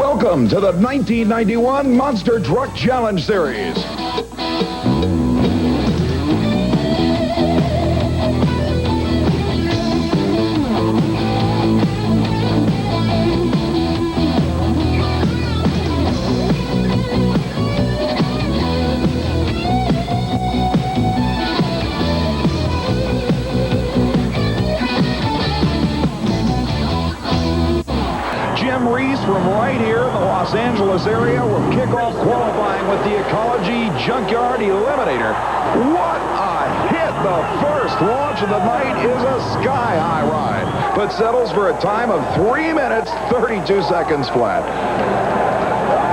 Welcome to the 1991 Monster Truck Challenge Series. Jim Reese from right here in the Los Angeles area will kick off qualifying with the Ecology Junkyard Eliminator. What a hit! The first launch of the night is a sky-high ride, but settles for a time of 3 minutes, 32 seconds flat.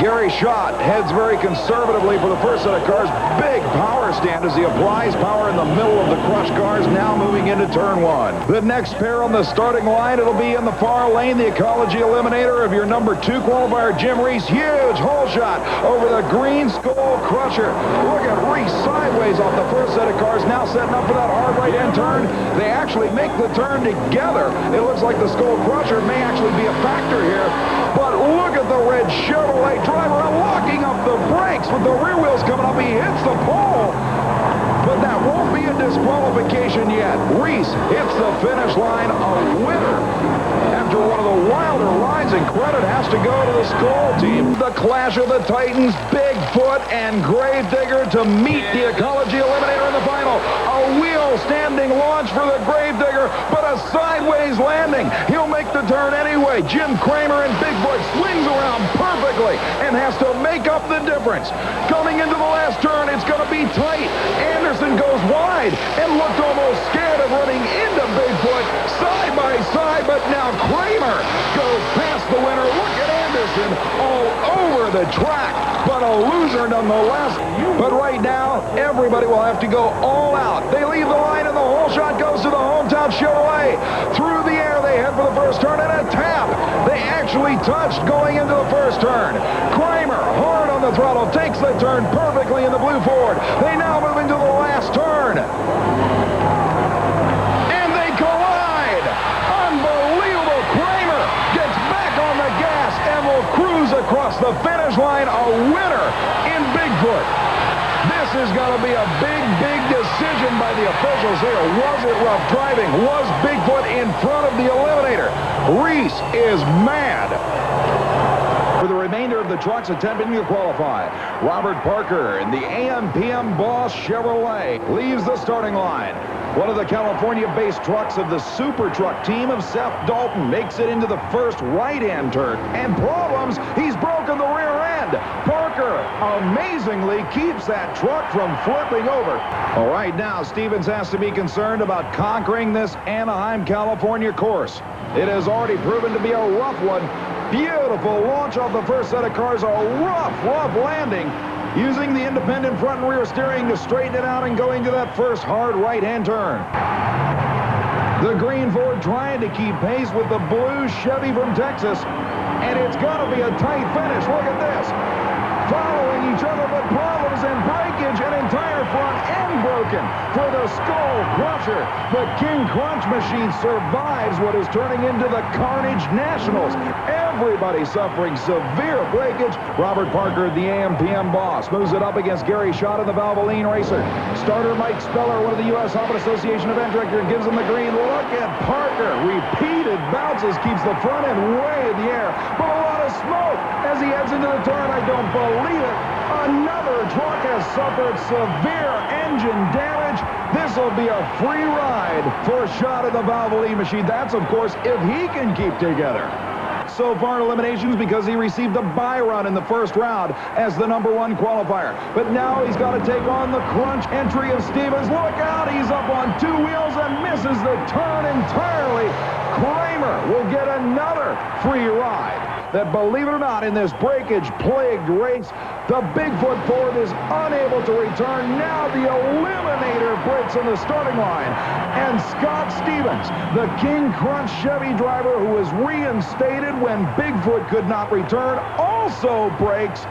Gary Schott heads very conservatively for the first set of cars. Big power stand as he applies power in the middle of the crushed cars, now moving into turn one. The next pair on the starting line, it'll be in the far lane, the Ecology Eliminator of your number 2 qualifier, Jim Reese. Huge hole shot over the green Skull Crusher. Look at Reese sideways off the first set of cars, now setting up for that hard right-hand turn. They actually make the turn together. It looks like the Skull Crusher may actually be a factor here. But look at the red Chevrolet driver locking up the brakes with the rear wheels coming up. He hits the pole. But that won't be a disqualification yet. Reese hits the finish line a winner. After one of the wilder rides, and credit has to go to the Skull team. The clash of the Titans, Bigfoot and Gravedigger to meet the Ecology Eliminator in the final. A wheel standing launch for the Gravedigger, but a sideways landing. He'll make the turn anyway. Jim Kramer and Bigfoot swings around perfectly and has to make up the difference. Coming into the last turn, it's going to be tight. Anderson goes wide and looked almost scared of running into Bigfoot side by side, but now Kramer goes past the winner. Look at Anderson all over the track, but a loser nonetheless. But right now, everybody will have to go all out. They leave the line and the whole shot goes to the hometown Chevrolet. Through the air, they head for the first turn and a tap. They actually touched going into the first turn. Kramer, hard on the throttle, takes the turn perfectly in the blue Ford. They now move into the last turn. And they collide. Unbelievable. Kramer gets back on the gas and will cruise across the finish line, a winner in Bigfoot. This is going to be a big, big decision by the officials here. Was it rough driving? Was Bigfoot in front of the Eliminator? Reese is mad. For the remainder of the trucks attempting to qualify, Robert Parker in the AM/PM Boss Chevrolet leaves the starting line. One of the California-based trucks of the Super Truck team of Seth Dalton makes it into the first right-hand turn. And problems, he's broken the rear end. Parker amazingly keeps that truck from flipping over. All right, now Stevens has to be concerned about conquering this Anaheim, California course. It has already proven to be a rough one. Beautiful launch off the first set of cars, a rough landing. Using the independent front and rear steering to straighten it out and going to that first hard right-hand turn. The green Ford trying to keep pace with the blue Chevy from Texas. And it's going to be a tight finish. Look at this. Following each other, but problems and breakage, an entire front end broken for the Skull Crusher. The King Crunch machine survives what is turning into the Carnage Nationals. Everybody suffering severe breakage. Robert Parker, the AM/PM Boss, moves it up against Gary Schott in the Valvoline Racer. Starter Mike Speller, one of the U.S. Hobbit Association event director, gives him the green. Look at Parker. Repeated bounces, keeps the front end way in the air. But a lot of smoke as he heads into the turn. I don't believe it. Another truck has suffered severe engine damage. This will be a free ride for Schott in the Valvoline machine. That's, of course, if he can keep together. So far in eliminations because he received a bye run in the first round as the number 1 qualifier. But now he's got to take on the crunch entry of Stevens. Look out, he's up on 2 wheels and misses the turn entirely. Kramer will get another free ride. That, believe it or not, in this breakage-plagued race, the Bigfoot Ford is unable to return. Now the Eliminator breaks on the starting line. And Scott Stevens, the King Crunch Chevy driver who was reinstated when Bigfoot could not return, also breaks.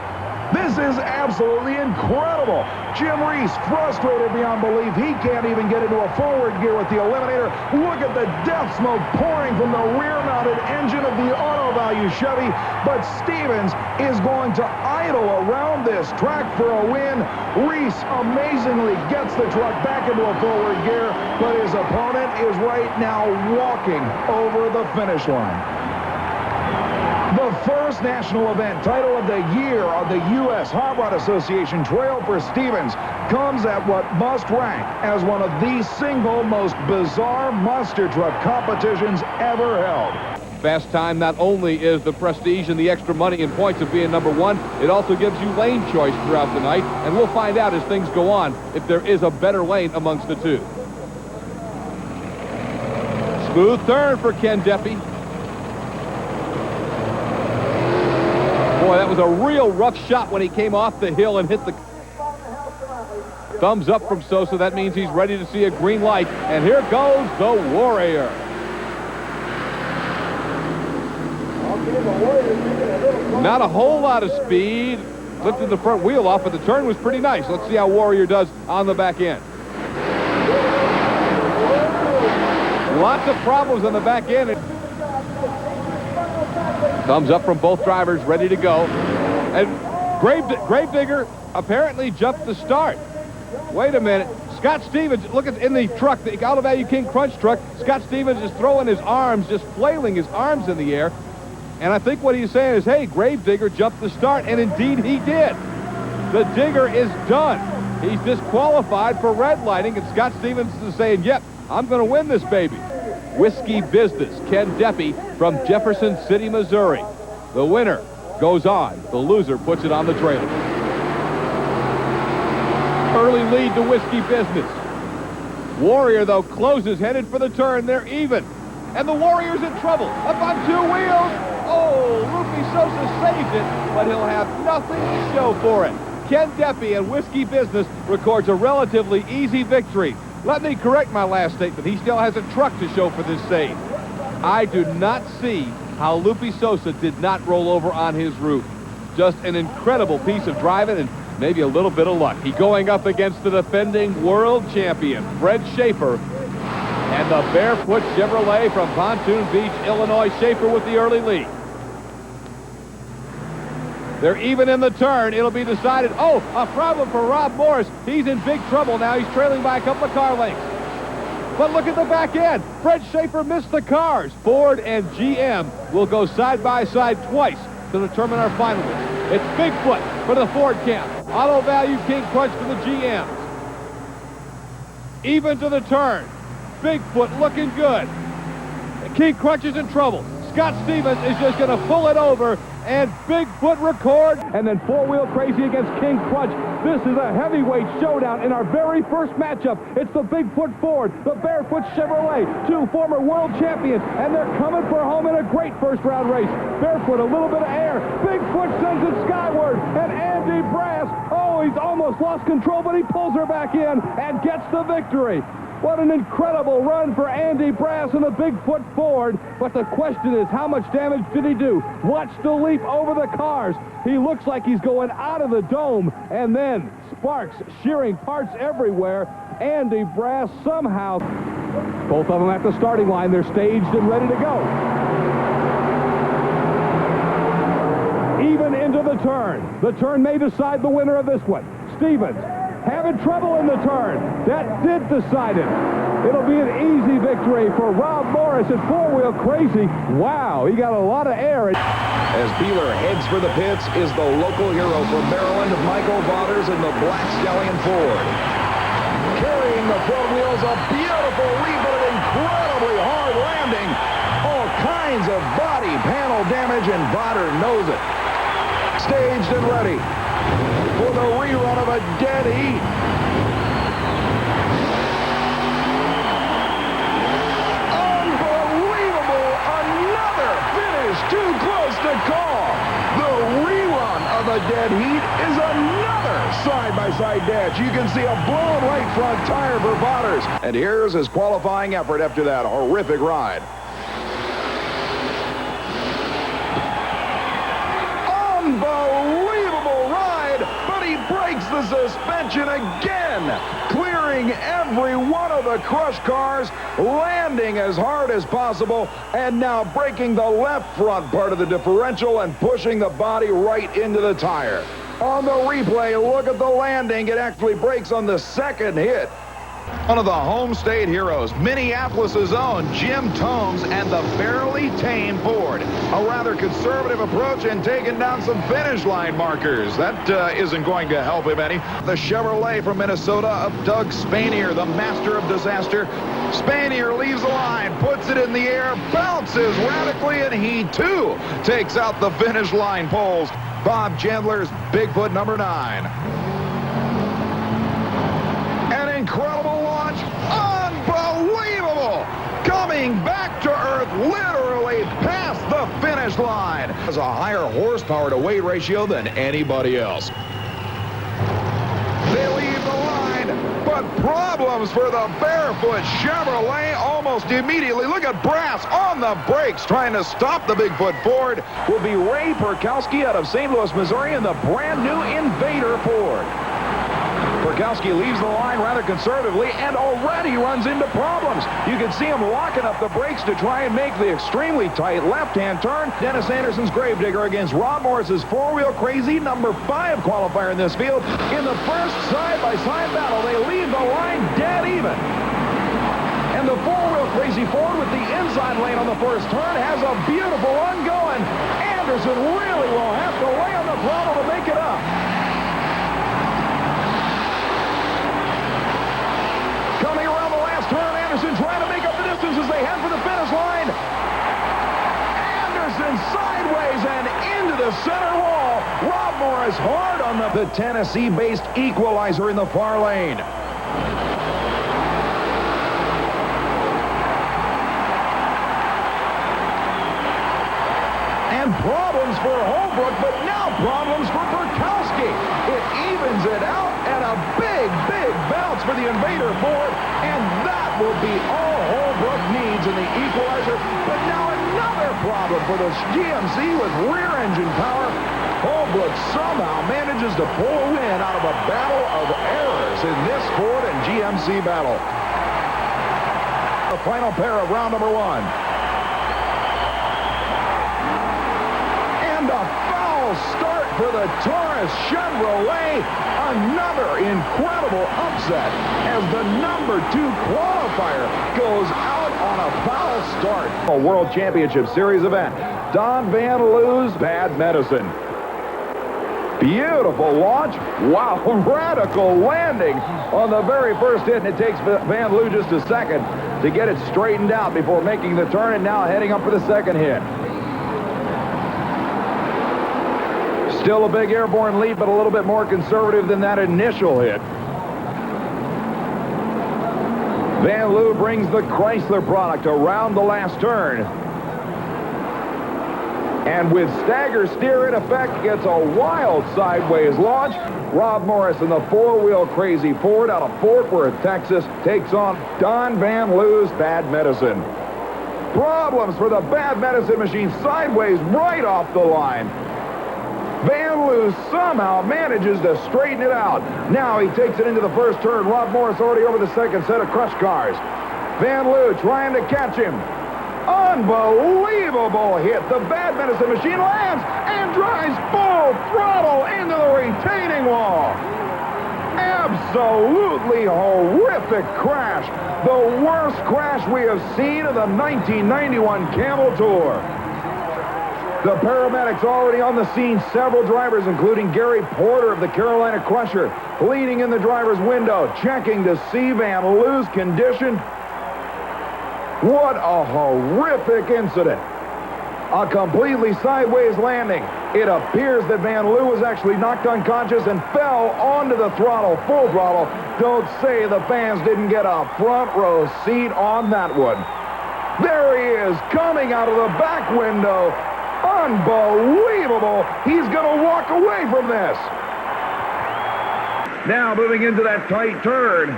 This is absolutely incredible. Jim Reese frustrated beyond belief. He can't even get into a forward gear with the Eliminator. Look at the death smoke pouring from the rear-mounted engine of the Auto Value Chevy. But Stevens is going to idle around this track for a win. Reese amazingly gets the truck back into a forward gear, but his opponent is right now walking over the finish line. The first national event title of the year on the U.S. Hot Rod Association Trail for Stevens comes at what must rank as one of the single most bizarre monster truck competitions ever held. Fast time not only is the prestige and the extra money and points of being number one, it also gives you lane choice throughout the night, and we'll find out as things go on if there is a better lane amongst the two. Smooth turn for Ken Deppy. Boy, that was a real rough shot when he came off the hill and hit the... Thumbs up from Sosa. That means he's ready to see a green light. And here goes the Warrior. Not a whole lot of speed. Lifted the front wheel off, but the turn was pretty nice. Let's see how Warrior does on the back end. Lots of problems on the back end. Thumbs up from both drivers, ready to go. And Gravedigger apparently jumped the start. Wait a minute. Scott Stevens, look at in the truck, the Auto Value King Crunch truck. Scott Stevens is throwing his arms, just flailing his arms in the air. And I think what he's saying is, hey, Gravedigger jumped the start, and indeed he did. The digger is done. He's disqualified for red lighting, and Scott Stevens is saying, yep, I'm going to win this baby. Whiskey Business, Ken Deppy from Jefferson City, Missouri. The winner goes on. The loser puts it on the trailer. Early lead to Whiskey Business. Warrior, though, closes, headed for the turn. They're even. And the Warrior's in trouble. Up on two wheels. Oh, Lupe Sosa saves it, but he'll have nothing to show for it. Ken Deppy and Whiskey Business records a relatively easy victory. Let me correct my last statement. He still has a truck to show for this save. I do not see how Lupe Sosa did not roll over on his roof. Just an incredible piece of driving and maybe a little bit of luck. He going up against the defending world champion, Fred Schaefer, and the Barefoot Chevrolet from Pontoon Beach, Illinois. Schaefer with the early lead. They're even in the turn. It'll be decided. Oh, a problem for Rob Morris. He's in big trouble now. He's trailing by a couple of car lengths. But look at the back end. Fred Schaefer missed the cars. Ford and GM will go side by side twice to determine our finalists. It's Bigfoot for the Ford camp. Auto Value King Crunch for the GMs. Even to the turn. Bigfoot looking good. King Crunch is in trouble. Scott Stevens is just going to pull it over, and Bigfoot record, and then four-wheel crazy against King Crunch. This is a heavyweight showdown in our very first matchup. It's the Bigfoot Ford, the Barefoot Chevrolet, two former world champions, and they're coming for home in a great first-round race. Barefoot, a little bit of air. Bigfoot sends it skyward, and Andy Brass, oh, he's almost lost control, but he pulls her back in and gets the victory. What an incredible run for Andy Brass and the Bigfoot Ford. But the question is, how much damage did he do? Watch the leap over the cars. He looks like he's going out of the dome. And then sparks, shearing parts everywhere. Andy Brass somehow. Both of them at the starting line. They're staged and ready to go. Even into the turn. The turn may decide the winner of this one. Stevens having trouble in the turn. That did decide it. It'll be an easy victory for Rob Morris at four-wheel crazy. Wow, he got a lot of air. As Beeler heads for the pits is the local hero from Maryland, Michael Vaughters in the Black Stallion Ford. Carrying the front wheels, a beautiful leap, but an incredibly hard landing. All kinds of body panel damage, and Vaughters knows it. Staged and ready for the rerun of a dead heat. Unbelievable! Another finish too close to call. The rerun of a dead heat is another side-by-side dash. You can see a blown right front tire for Vaughters. And here's his qualifying effort after that horrific ride. Unbelievable ride the suspension again, clearing every one of the crushed cars, landing as hard as possible, and now breaking the left front part of the differential and pushing the body right into the tire. On the replay, look at the landing. It actually breaks on the second hit. One of the home state heroes, Minneapolis' own Jim Tomes and the fairly tame Ford. A rather conservative approach in taking down some finish line markers. That isn't going to help him any. The Chevrolet from Minnesota of Doug Spanier, the master of disaster. Spanier leaves the line, puts it in the air, bounces radically, and he too takes out the finish line poles. Bob Chandler's Bigfoot number 9. An incredible launch. Unbelievable! Coming back to earth, literally past the finish line. Has a higher horsepower to weight ratio than anybody else. They leave the line, but problems for the barefoot Chevrolet almost immediately. Look at Brass on the brakes trying to stop the Bigfoot Ford. Will be Ray Perkowski out of St. Louis, Missouri in the brand new Invader Ford. Perkowski leaves the line rather conservatively and already runs into problems. You can see him locking up the brakes to try and make the extremely tight left-hand turn. Dennis Anderson's Gravedigger against Rob Morris's four-wheel crazy number 5 qualifier in this field. In the first side-by-side battle, they leave the line dead even. And the four-wheel crazy Ford with the inside lane on the first turn has a beautiful run going. Anderson really will have to lay on the throttle to make it up. Coming around the last turn, Anderson trying to make up the distance as they head for the finish line. Anderson sideways and into the center wall. Rob Morris hard on the Tennessee-based equalizer in the far lane. And problems for Holbrook, but now problems for Perkowski. It evens it out, and a big bounce for the Invader Ford, and that will be all Holbrook needs in the equalizer. But now another problem for the GMC with rear engine power. Holbrook somehow manages to pull a win out of a battle of errors in this Ford and GMC battle. The final pair of round number 1. Start for the Taurus Chevrolet. Another incredible upset as the number 2 qualifier goes out on a foul start. A World Championship Series event. Don Van Loo's Bad Medicine. Beautiful launch. Wow, radical landing on the very first hit, and it takes Van Loo just a second to get it straightened out before making the turn and now heading up for the second hit. Still a big airborne lead, but a little bit more conservative than that initial hit. Van Loo brings the Chrysler product around the last turn. And with stagger steer in effect, gets a wild sideways launch. Rob Morris in the four-wheel crazy Ford out of Fort Worth, Texas, takes on Don Van Loo's Bad Medicine. Problems for the Bad Medicine machine sideways right off the line. Van Loo somehow manages to straighten it out. Now he takes it into the first turn. Rob Morris already over the second set of crushed cars. Van Loo trying to catch him. Unbelievable hit. The Bad Medicine machine lands and drives full throttle into the retaining wall. Absolutely horrific crash. The worst crash we have seen in the 1991 Camel Tour. The paramedics already on the scene. Several drivers, including Gary Porter of the Carolina Crusher, leaning in the driver's window, checking to see Van Loo's condition. What a horrific incident. A completely sideways landing. It appears that Van Loo was actually knocked unconscious and fell onto the throttle, full throttle. Don't say the fans didn't get a front row seat on that one. There he is, coming out of the back window. Unbelievable. He's going to walk away from this. Now moving into that tight turn.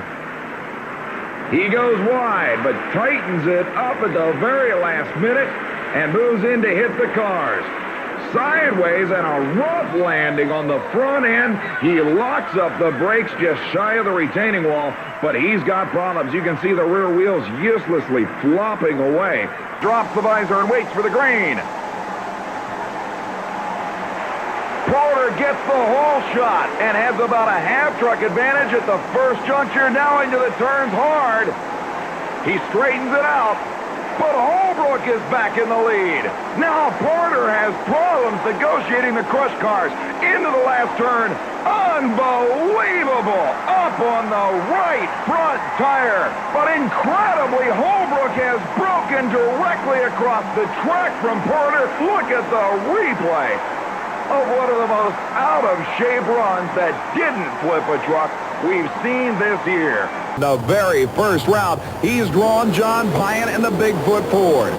He goes wide, but tightens it up at the very last minute and moves in to hit the cars. sideways and a rough landing on the front end. He locks up the brakes just shy of the retaining wall, but he's got problems. You can see the rear wheels uselessly flopping away. Drops the visor and waits for the green. Porter gets the whole shot and has about a half-truck advantage at the first juncture. Now into the turns hard. He straightens it out, but Holbrook is back in the lead. Now Porter has problems negotiating the crush cars into the last turn. Unbelievable! Up on the right front tire. But incredibly, Holbrook has broken directly across the track from Porter. Look at the replay of one of the most out-of-shape runs that didn't flip a truck we've seen this year. The very first round, he's drawn John Pyan and the Bigfoot Ford.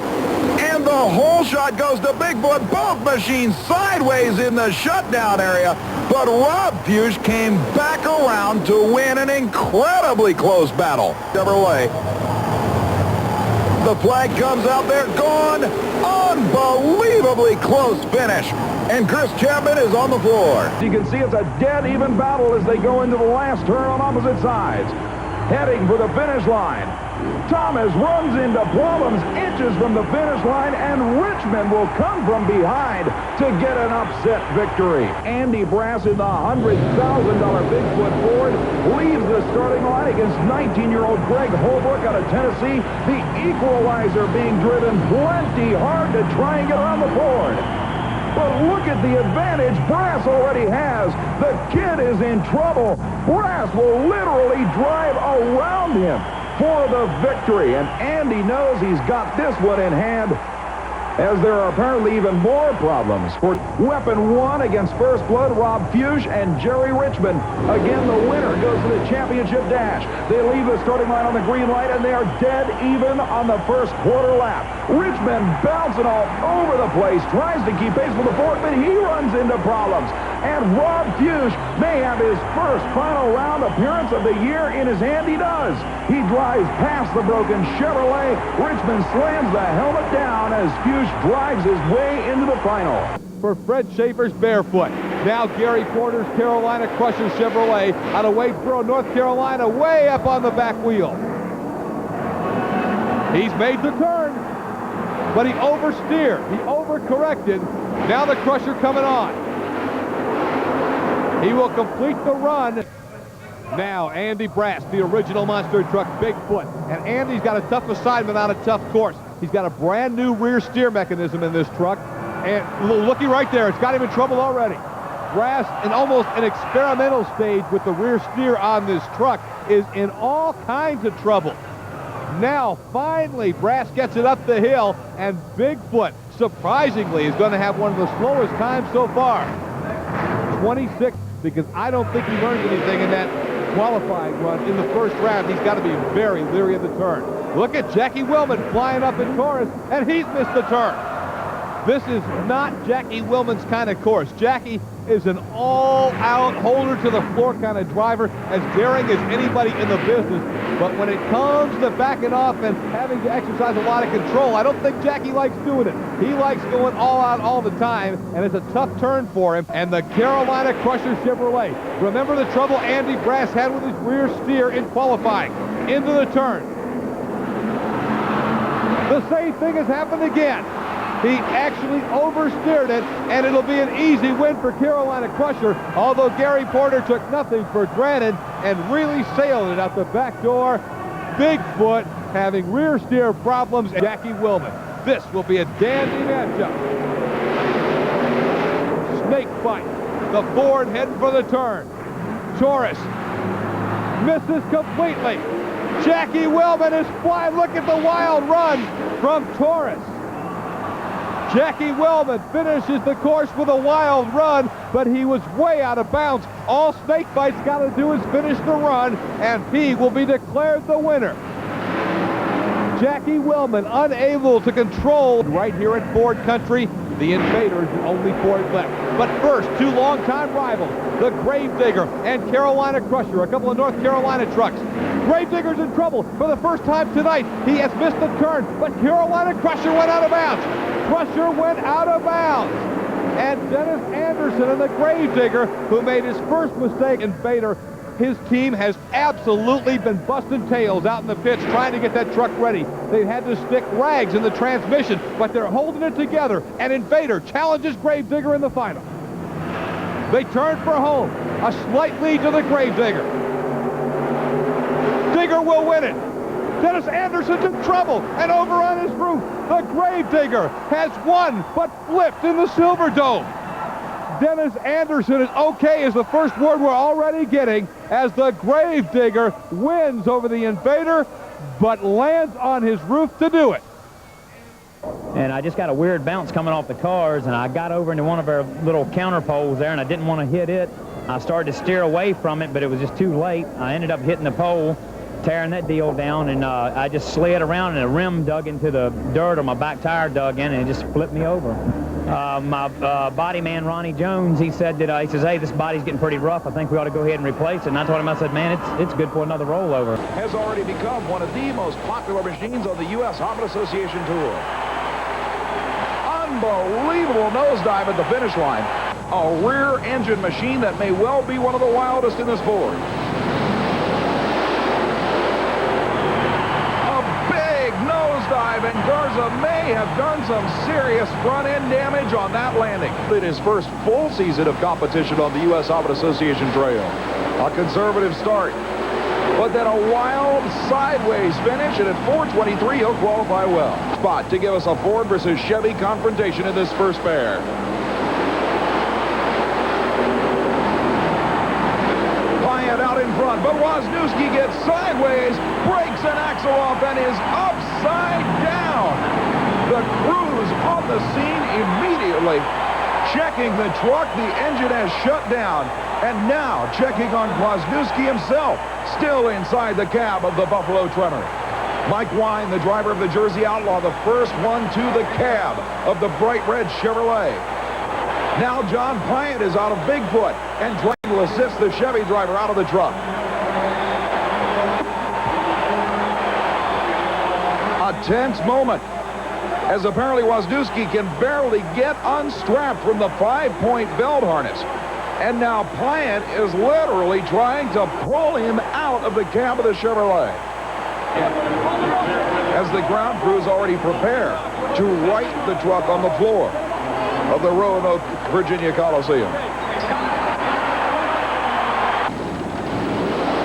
And the whole shot goes to Bigfoot, both machines sideways in the shutdown area. But Rob Fuchs came back around to win an incredibly close battle. Chevrolet. The flag comes out there, gone. Unbelievably close finish. And Chris Chapman is on the floor. You can see it's a dead even battle as they go into the last turn on opposite sides. Heading for the finish line. Thomas runs into problems inches from the finish line, and Richmond will come from behind to get an upset victory. Andy Brass in the $100,000 Bigfoot Ford leaves the starting line against 19-year-old Greg Holbrook out of Tennessee. The equalizer being driven plenty hard to try and get around the Ford. But look at the advantage Brass already has. The kid is in trouble. Brass will literally drive around him for the victory. And Andy knows he's got this one in hand, as there are apparently even more problems for Weapon 1 against First Blood, Rob Fuchs and Jerry Richmond. Again, the winner goes to the championship dash. They leave the starting line on the green light, and they are dead even on the first quarter lap. Richmond bouncing all over the place, tries to keep pace with the Ford, but he runs into problems. And Rob Fuchs may have his first final round appearance of the year in his hand. He does. He drives past the broken Chevrolet. Richmond slams the helmet down as Fuchs drives his way into the final. For Fred Schaefer's Barefoot. Now Gary Porter's Carolina Crusher Chevrolet out of Wadesboro, North Carolina, way up on the back wheel. He's made the turn, but he oversteered. He overcorrected. Now the Crusher coming on. He will complete the run. Now Andy Brass, the original monster truck Bigfoot. And Andy's got a tough assignment on a tough course. He's got a brand new rear steer mechanism in this truck. And looky right there, it's got him in trouble already. Brass, in almost an experimental stage with the rear steer on this truck, is in all kinds of trouble. Now, finally, Brass gets it up the hill, and Bigfoot, surprisingly, is going to have one of the slowest times so far. 26, because I don't think he learned anything in that qualifying run in the first round. He's got to be very leery of the turn. Look at Jackie Willman flying up in Taurus, and he's missed the turn. This is not Jackie Willman's kind of course. Jackie is an all-out, holder-to-the-floor kind of driver, as daring as anybody in the business. But when it comes to backing off and having to exercise a lot of control, I don't think Jackie likes doing it. He likes going all out all the time, and it's a tough turn for him. And the Carolina Crusher Chevrolet. Remember the trouble Andy Brass had with his rear steer in qualifying. Into the turn. The same thing has happened again. He actually oversteered it, and it'll be an easy win for Carolina Crusher, although Gary Porter took nothing for granted and really sailed it out the back door. Bigfoot having rear steer problems. Jackie Willman. This will be a dandy matchup. Snake fight. The Ford heading for the turn. Taurus misses completely. Jackie Willman is flying. Look at the wild run from Taurus. Jackie Willman finishes the course with a wild run, but he was way out of bounds. All Snakebite's got to do is finish the run, and he will be declared the winner. Jackie Willman unable to control right here in Ford country. The Invaders, only Ford left. But first, two longtime rivals, the Gravedigger and Carolina Crusher, a couple of North Carolina trucks. Gravedigger's in trouble for the first time tonight. He has missed the turn, but Carolina Crusher went out of bounds. Crusher went out of bounds. And Dennis Anderson and the Gravedigger, who made his first mistake in Vader, his team has absolutely been busting tails out in the pits trying to get that truck ready. They've had to stick rags in the transmission, but they're holding it together. And Invader challenges Gravedigger in the final. They turn for home. A slight lead to the Gravedigger. Digger will win it. Dennis Anderson's in trouble, and over on his roof, the Gravedigger has won, but flipped in the Silver Dome. Dennis Anderson is okay is the first word we're already getting as the Gravedigger wins over the Invader, but lands on his roof to do it. And I just got a weird bounce coming off the cars, and I got over into one of our little counter poles there, and I didn't want to hit it. I started to steer away from it, but it was just too late. I ended up hitting the pole, tearing that deal down, and I just slid around, and the rim dug into the dirt, or my back tire dug in, and it just flipped me over. My body man, Ronnie Jones, he said that, he says, hey, this body's getting pretty rough. I think we ought to go ahead and replace it. And I told him, I said, man, it's good for another rollover. Has already become one of the most popular machines on the U.S.HRA Association Tour. Unbelievable nosedive at the finish line. A rear engine machine that may well be one of the wildest in the sport. Nosedive, and Garza may have done some serious front-end damage on that landing. In his first full season of competition on the USHRA Association Trail. A conservative start, but then a wild sideways finish, and at 4:23 he'll qualify well. Spot to give us a Ford versus Chevy confrontation in this first pair. Out in front, but Wisniewski gets sideways, breaks an axle off, and is upside down. The crews on the scene immediately checking the truck. The engine has shut down, and now checking on Wisniewski himself, still inside the cab of the Buffalo Tremor. Mike Wine, the driver of the Jersey Outlaw, the first one to the cab of the bright red Chevrolet. Now John Pyatt is out of Bigfoot and trying to assist the Chevy driver out of the truck. A tense moment, as apparently Wisniewski can barely get unstrapped from the 5-point belt harness. And now Pyatt is literally trying to pull him out of the cab of the Chevrolet, as the ground crews already prepare to right the truck on the floor of the Roanoke, Virginia Coliseum.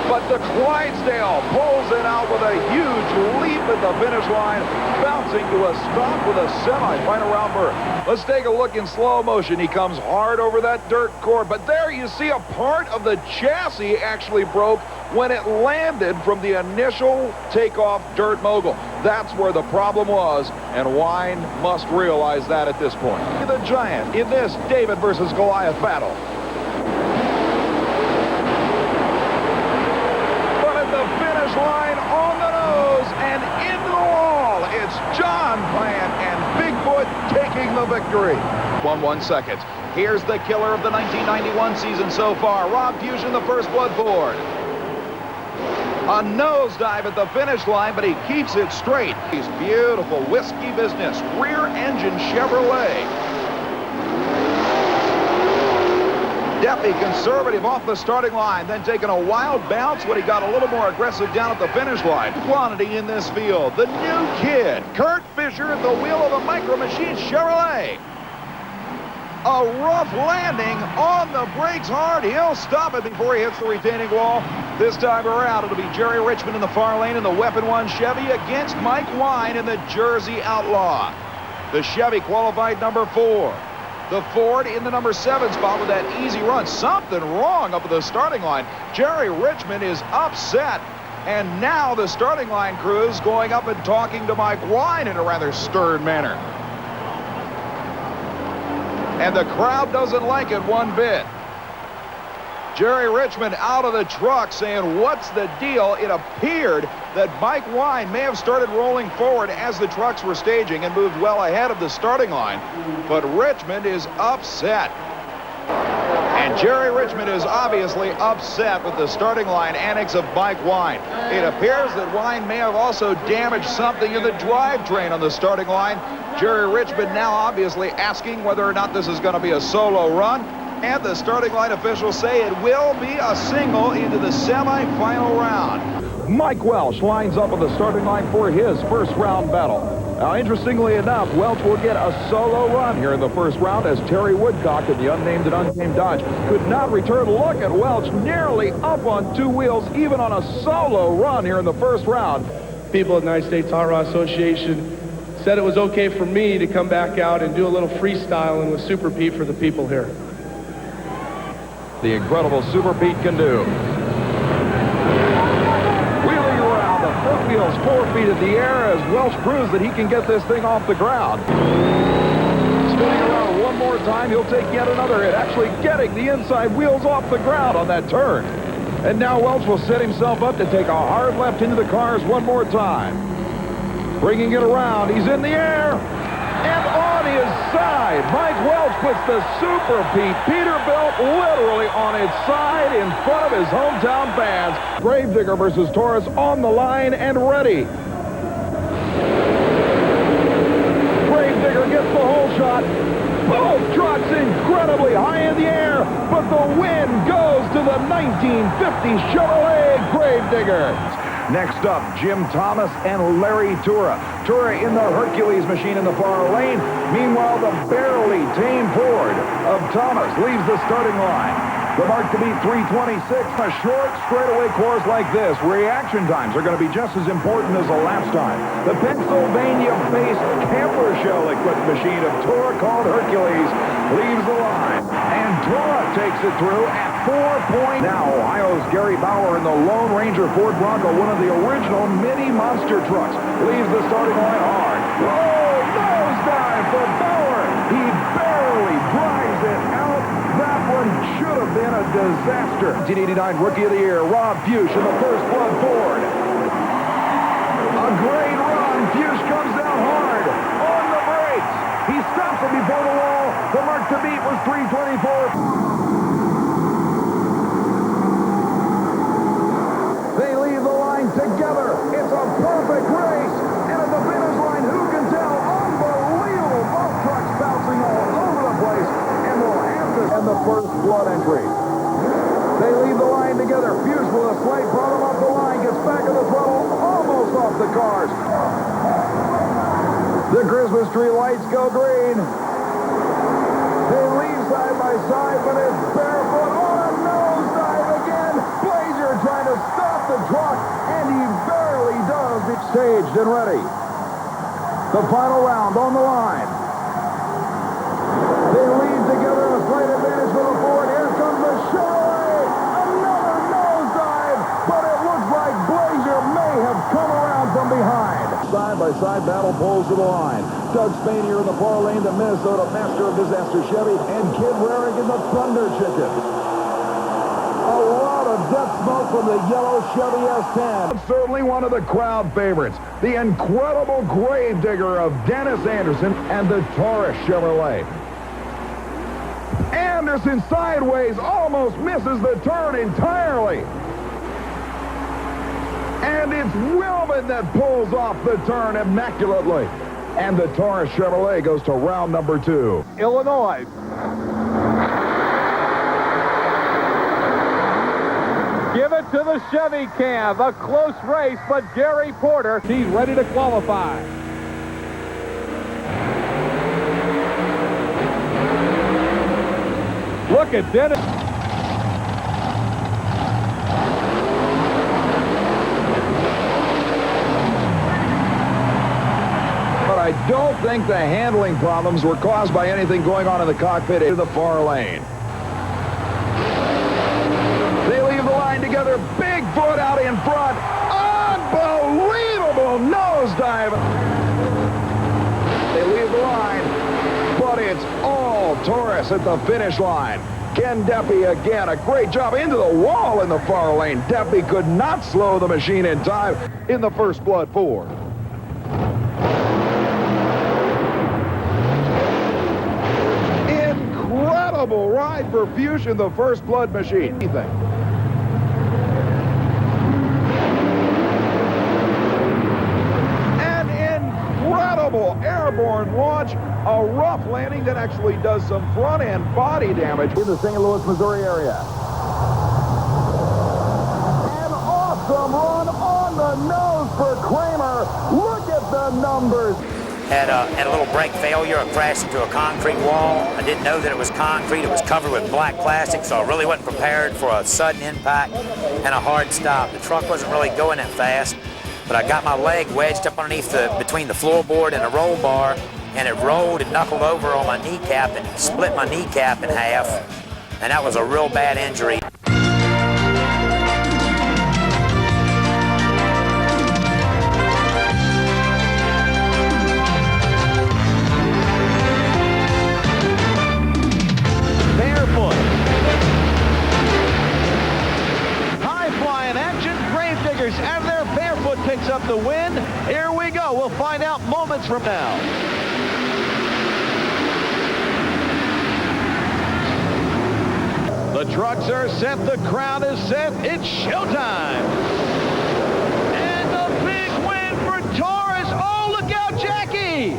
But the Clydesdale pulls it out with a huge leap at the finish line, bouncing to a stop with a semi-final round berth. Let's take a look in slow motion. He comes hard over that dirt cord, but there you see a part of the chassis actually broke when it landed from the initial takeoff dirt mogul. That's where the problem was, and Wine must realize that at this point. The Giant in this David versus Goliath battle. But at the finish line, on the nose and into the wall, it's John Pyatt and Bigfoot taking the victory. 1 second. Here's the killer of the 1991 season so far, Rob Fusion, the First Blood Ford. A nosedive at the finish line, but he keeps it straight. He's beautiful whiskey business, rear engine Chevrolet. Deppy conservative off the starting line, then taking a wild bounce when he got a little more aggressive down at the finish line. Quantity in this field. The new kid, Kurt Fisher, at the wheel of a Micro Machines Chevrolet. A rough landing on the brakes hard. He'll stop it before he hits the retaining wall. This time around, it'll be Jerry Richmond in the far lane in the Weapon 1 Chevy against Mike Wine in the Jersey Outlaw. The Chevy qualified number 4. The Ford in the number 7 spot with that easy run. Something wrong up at the starting line. Jerry Richmond is upset. And now the starting line crew is going up and talking to Mike Wine in a rather stern manner. And the crowd doesn't like it one bit. Jerry Richmond out of the truck saying, what's the deal? It appeared that Mike Wine may have started rolling forward as the trucks were staging and moved well ahead of the starting line. But Richmond is upset. And Jerry Richmond is obviously upset with the starting line antics of Mike Wine. It appears that Wine may have also damaged something in the drivetrain on the starting line, Jerry Richmond now obviously asking whether or not this is going to be a solo run. And the starting line officials say it will be a single into the semifinal round. Mike Welch lines up on the starting line for his first round battle. Now, interestingly enough, Welch will get a solo run here in the first round as Terry Woodcock in the unnamed and untamed Dodge could not return. Look at Welch nearly up on two wheels, even on a solo run here in the first round. People at the United States Hot Rod Association said it was okay for me to come back out and do a little freestyling with Super Pete for the people here. The incredible Super Pete can do. Wheeling around, the front wheels 4 feet in the air as Welch proves that he can get this thing off the ground. Spinning around one more time, he'll take yet another hit, actually getting the inside wheels off the ground on that turn. And now Welch will set himself up to take a hard left into the cars one more time. Bringing it around, he's in the air. And on his side, Mike Welch puts the Super Pete Peterbilt literally on its side in front of his hometown fans. Gravedigger versus Torres on the line and ready. Gravedigger gets the whole shot. Both trucks incredibly high in the air, but the win goes to the 1950 Chevrolet Gravedigger. Next up, Jim Thomas and Larry Tura. Tura in the Hercules machine in the far lane. Meanwhile, the barely tame Ford of Thomas leaves the starting line. The mark to beat 326. A short straightaway course like this, reaction times are going to be just as important as the lap time. The Pennsylvania-based camper shell equipped machine of Tura called Hercules leaves the line. And Tura takes it through at 4 points. Now, Ohio's Gary Bauer in the Lone Ranger Ford Bronco, one of the original mini monster trucks, leaves the starting line hard. Oh, nosedive for Bauer. He barely drives it out. That one should have been a disaster. 1989 Rookie of the Year, Rob Fuchs in the First Blood Ford. A great run. Fuchs comes down hard on the brakes. He stops it before the wall. The mark to beat was 324. They leave the line together. It's a perfect race. And at the finish line, who can tell? Unbelievable. Both trucks bouncing all over the place. And we'll have to end the First Blood entry. They leave the line together. Fuchs with a slight problem off the line. Gets back in the throttle. Almost off the cars. The Christmas tree lights go green. They leave side by side, but it's barefoot on a nosedive again. Blazer trying to stop the truck, and he barely does. It's staged and ready. The final round on the line. They lead together in a slight advantage for the Ford. Here comes the Chevrolet. Another nosedive, but it looks like Blazer may have come around from behind. Side-by-side battle pulls to the line. Doug Spanier in the far lane, the Minnesota Master of Disaster Chevy, and Kid Waring in the Thunder Chicken. A lot of death smoke from the yellow Chevy S10. Certainly one of the crowd favorites. The incredible Gravedigger of Dennis Anderson and the Taurus Chevrolet. Anderson sideways almost misses the turn entirely. And it's Wilman that pulls off the turn immaculately. And the Taurus Chevrolet goes to round number 2. Illinois. Give it to the Chevy Cam. A close race, but Gary Porter, he's ready to qualify. Look at Dennis. I don't think the handling problems were caused by anything going on in the cockpit in the far lane. They leave the line together. Bigfoot out in front. Unbelievable nosedive. They leave the line, but it's all Taurus at the finish line. Ken Deppy again, a great job into the wall in the far lane. Deppy could not slow the machine in time in the First Blood Ford. Incredible ride for Fuchs in the First Blood machine. An incredible beautiful airborne launch, a rough landing that actually does some front-end body damage in the St. Louis, Missouri area. An awesome run on the nose for Kramer. Look at the numbers. Had a little brake failure. I crashed into a concrete wall. I didn't know that it was concrete. It was covered with black plastic, so I really wasn't prepared for a sudden impact and a hard stop. The truck wasn't really going that fast, but I got my leg wedged up underneath between the floorboard and the roll bar, and it rolled and knuckled over on my kneecap and split my kneecap in half, and that was a real bad injury. And their barefoot picks up the win. Here we go. We'll find out moments from now. The trucks are set. The crowd is set. It's showtime. And the big win for Torres. Oh, look out, Jackie.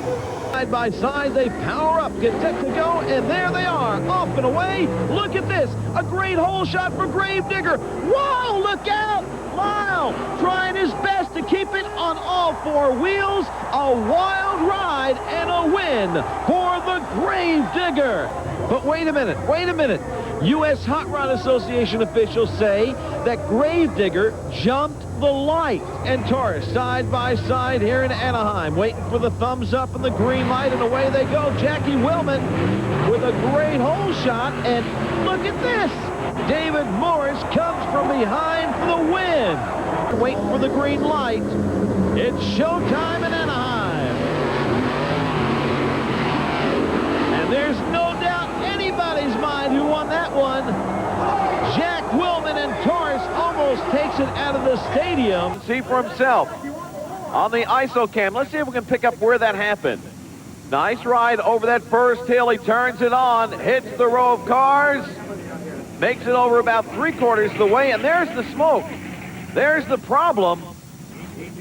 Side by side, they power up, get set to go, and there they are, off and away. Look at this. A great hole shot for Gravedigger. Whoa, look out. Lyle trying his best to keep it on all four wheels. A wild ride and a win for the Gravedigger. But wait a minute. U.S. Hot Rod Association officials say that Gravedigger jumped the light. And Torres side by side here in Anaheim, waiting for the thumbs up and the green light, and away they go. Jackie Willman with a great hole shot, and look at this. David Morris comes from behind for the win. Waiting for the green light. It's showtime in Anaheim. And there's no doubt anybody's mind who won that one. Jack Willman, and Torres almost takes it out of the stadium. See for himself on the ISO cam. Let's see if we can pick up where that happened. Nice ride over that first hill. He turns it on, hits the row of cars, makes it over about 3/4 of the way, and there's the smoke. There's the problem.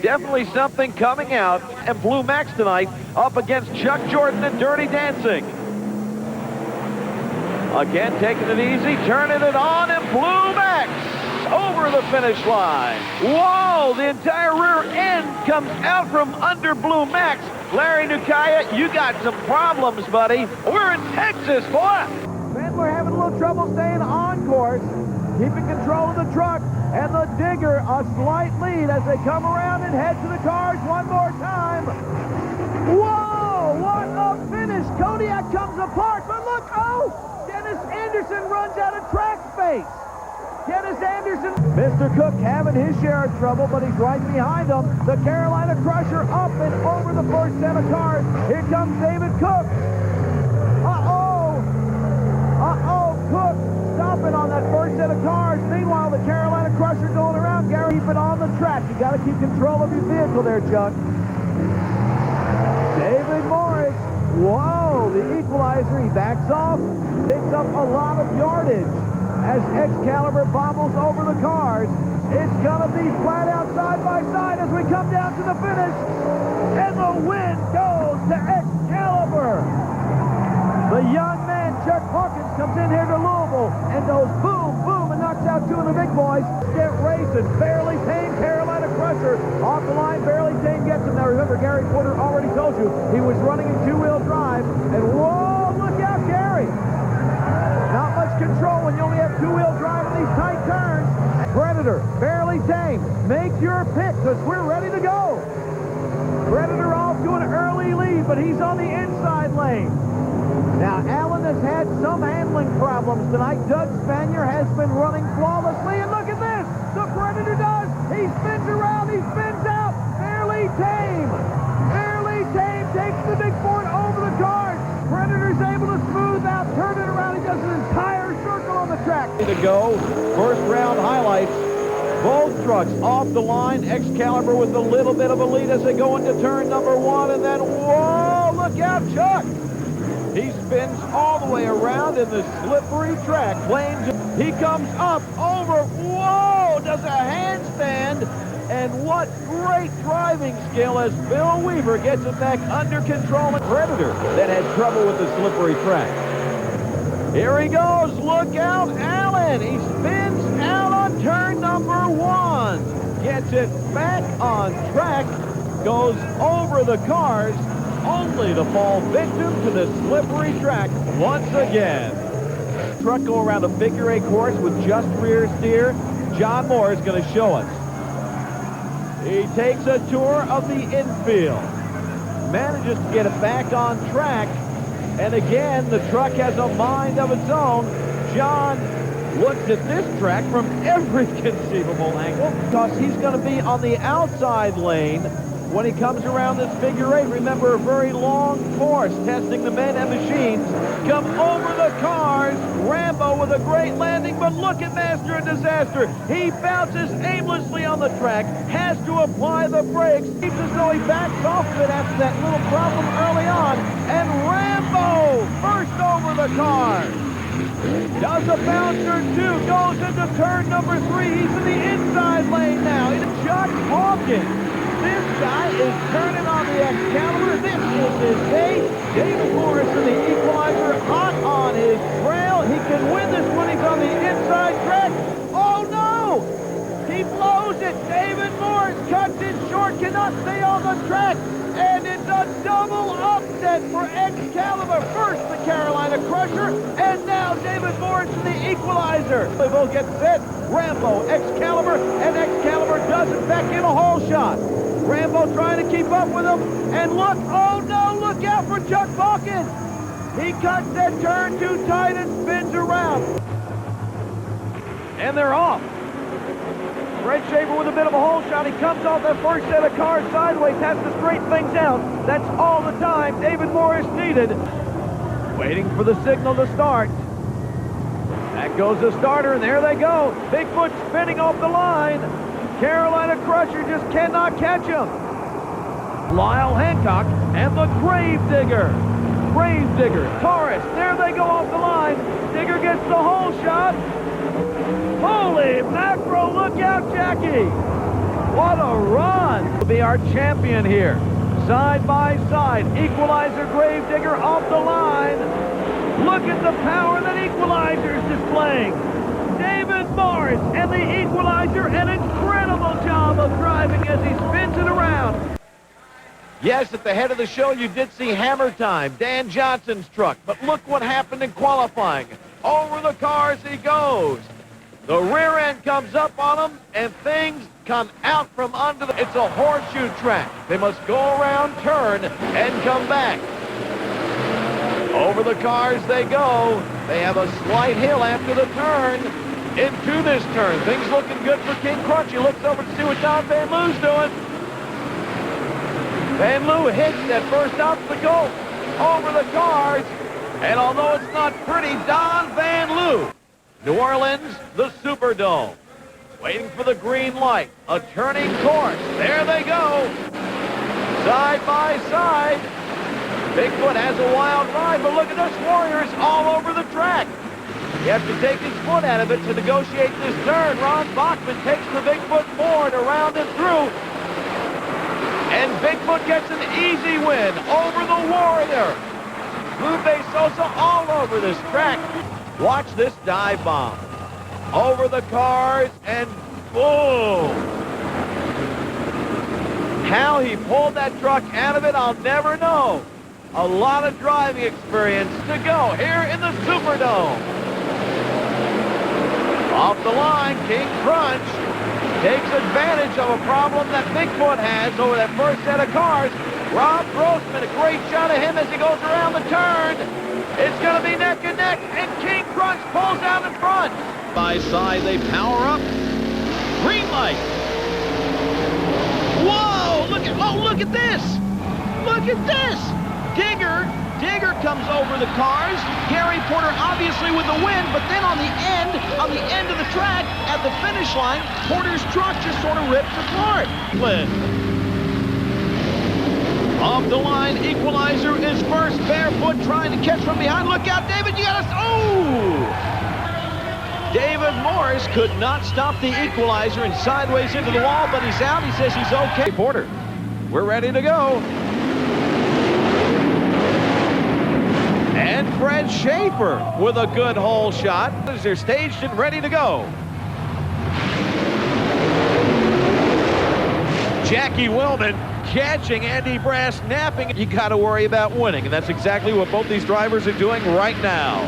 Definitely something coming out. And Blue Max tonight up against Chuck Jordan and Dirty Dancing. Again, taking it easy, turning it on, and Blue Max over the finish line. Whoa, the entire rear end comes out from under Blue Max. Larry Nukaya, you got some problems, buddy. We're in Texas, boy. We're having a little trouble staying on course, keeping control of the truck, and the Digger a slight lead as they come around and head to the cars one more time. Whoa, what a finish. Kodiak comes apart, but look, oh, Dennis Anderson runs out of track space. Dennis Anderson. Mr. Cook having his share of trouble, but he's right behind him. The Carolina Crusher up and over the first set of cars. Here comes David Cook. Cook stopping on that first set of cars. Meanwhile, the Carolina Crusher going around. Gary, keep it on the track. You got to keep control of your vehicle there, Chuck. David Morris. Whoa, the equalizer. He backs off. Picks up a lot of yardage as Excalibur bobbles over the cars. It's going to be flat out side by side as we come down to the finish. And the win goes to Excalibur. The young man, Chuck Hawkins, comes in here to Louisville and goes boom, boom, and knocks out two of the big boys. Get racing. Fairly Tame, Carolina Crusher. Off the line, Fairly Tame gets him. Now remember, Gary Porter already told you he was running in two-wheel drive. And whoa, look out, Gary. Not much control when you only have two-wheel drive in these tight turns. Predator, Fairly Tame, make your pick because we're ready to go. Predator off to an early lead, but he's on the inside lane. Now, Allen has had some handling problems tonight. Doug Spanier has been running flawlessly, and look at this. The Predator does. He spins around. He spins out. Fairly Tame. Fairly Tame takes the big Ford over the cars. Predator's able to smooth out, turn it around. He does an entire circle on the track. To go. First round highlights. Both trucks off the line. Excalibur with a little bit of a lead as they go into turn number one, and then, whoa, look out, Chuck. He spins all the way around in the slippery track. He comes up, over, whoa, does a handstand, and And what great driving skill as Bill Weaver gets it back under control. A Predator that had trouble with the slippery track. Here he goes. Look out, Allen. He spins out on turn number 1. Gets it back on track. Goes over the cars, only to fall victim to the slippery track once again. Truck go around a figure 8 course with just rear steer. John Moore is going to show us. He takes a tour of the infield, manages to get it back on track, and again the truck has a mind of its own. John looks at this track from every conceivable angle because he's going to be on the outside lane when he comes around this figure 8. Remember, a very long course testing the men and machines. Come over the cars. Rambo with a great landing, but look at Master of Disaster. He bounces aimlessly on the track, has to apply the brakes. Seems as though he backs off of it after that little problem early on. And Rambo first over the cars. Does a bouncer 2, goes into turn number 3. He's in the inside lane now. It's Chuck Hawkins. This guy is turning on the Excalibur. This is his day. David Morris in the equalizer, hot on his trail. He can win this when he's on the inside track. Oh no! He blows it. David Morris cuts it short, cannot stay on the track. And it's a double upset for Excalibur. First the Carolina Crusher, and now David Morris in the equalizer. They both get set. Rambo, Excalibur, and Excalibur does in fact get a hole shot. Rambo trying to keep up with him, and look, oh no, look out for Chuck Hawkins. He cuts that turn too tight and spins around. And they're off. Fred Shaver with a bit of a hole shot. He comes off that first set of cars sideways, has to straighten things out. That's all the time David Morris needed. Waiting for the signal to start. That goes the starter, and there they go. Bigfoot spinning off the line. Carolina Crusher just cannot catch him. Lyle Hancock and the Gravedigger. Gravedigger, Taurus, there they go off the line. Digger gets the hole shot. Holy mackerel, look out, Jackie. What a run. Will be our champion here. Side by side, equalizer, Gravedigger off the line. Look at the power that equalizer is displaying. David Morris and the equalizer, an incredible job of driving as he spins it around. Yes, at the head of the show, you did see Hammer Time, Dan Johnson's truck. But look what happened in qualifying. Over the cars he goes. The rear end comes up on him, and things come out from under the... It's a horseshoe track. They must go around, turn, and come back. Over the cars they go. They have a slight hill after the turn. Into this turn. Things looking good for King Crunch. He looks over to see what Don Van Loo's doing. Van Loo hits that first obstacle over the cars. And although it's not pretty, Don Van Loo. New Orleans, the Superdome. Waiting for the green light. A turning course. There they go. Side by side. Bigfoot has a wild ride, but look at those Warriors all over the track. He has to take his foot out of it to negotiate this turn. Ron Bachman takes the Bigfoot forward, around and through. And Bigfoot gets an easy win over the Warrior. Lupe Sosa all over this track. Watch this dive bomb. Over the cars and boom. How he pulled that truck out of it, I'll never know. A lot of driving experience to go here in the Superdome. Off the line, King Crunch takes advantage of a problem that Bigfoot has over that first set of cars. Rob Grossman, a great shot of him as he goes around the turn. It's going to be neck and neck, and King Crunch pulls out in front. By side, they power up. Green light. Whoa, look at this. Look at this. Digger comes over the cars. Gary Porter obviously with the win, but then on the end of the track, at the finish line, Porter's truck just sort of ripped apart. Off the line, equalizer is first, barefoot trying to catch from behind. Look out, David, you got us. Oh! David Cliff Morris could not stop the equalizer and sideways into the wall, but he's out. He says he's okay. Porter, we're ready to go. And Fred Schaefer with a good hole shot as they're staged and ready to go. Jackie Willman catching Andy Brass napping. You got to worry about winning, and that's exactly what both these drivers are doing right now.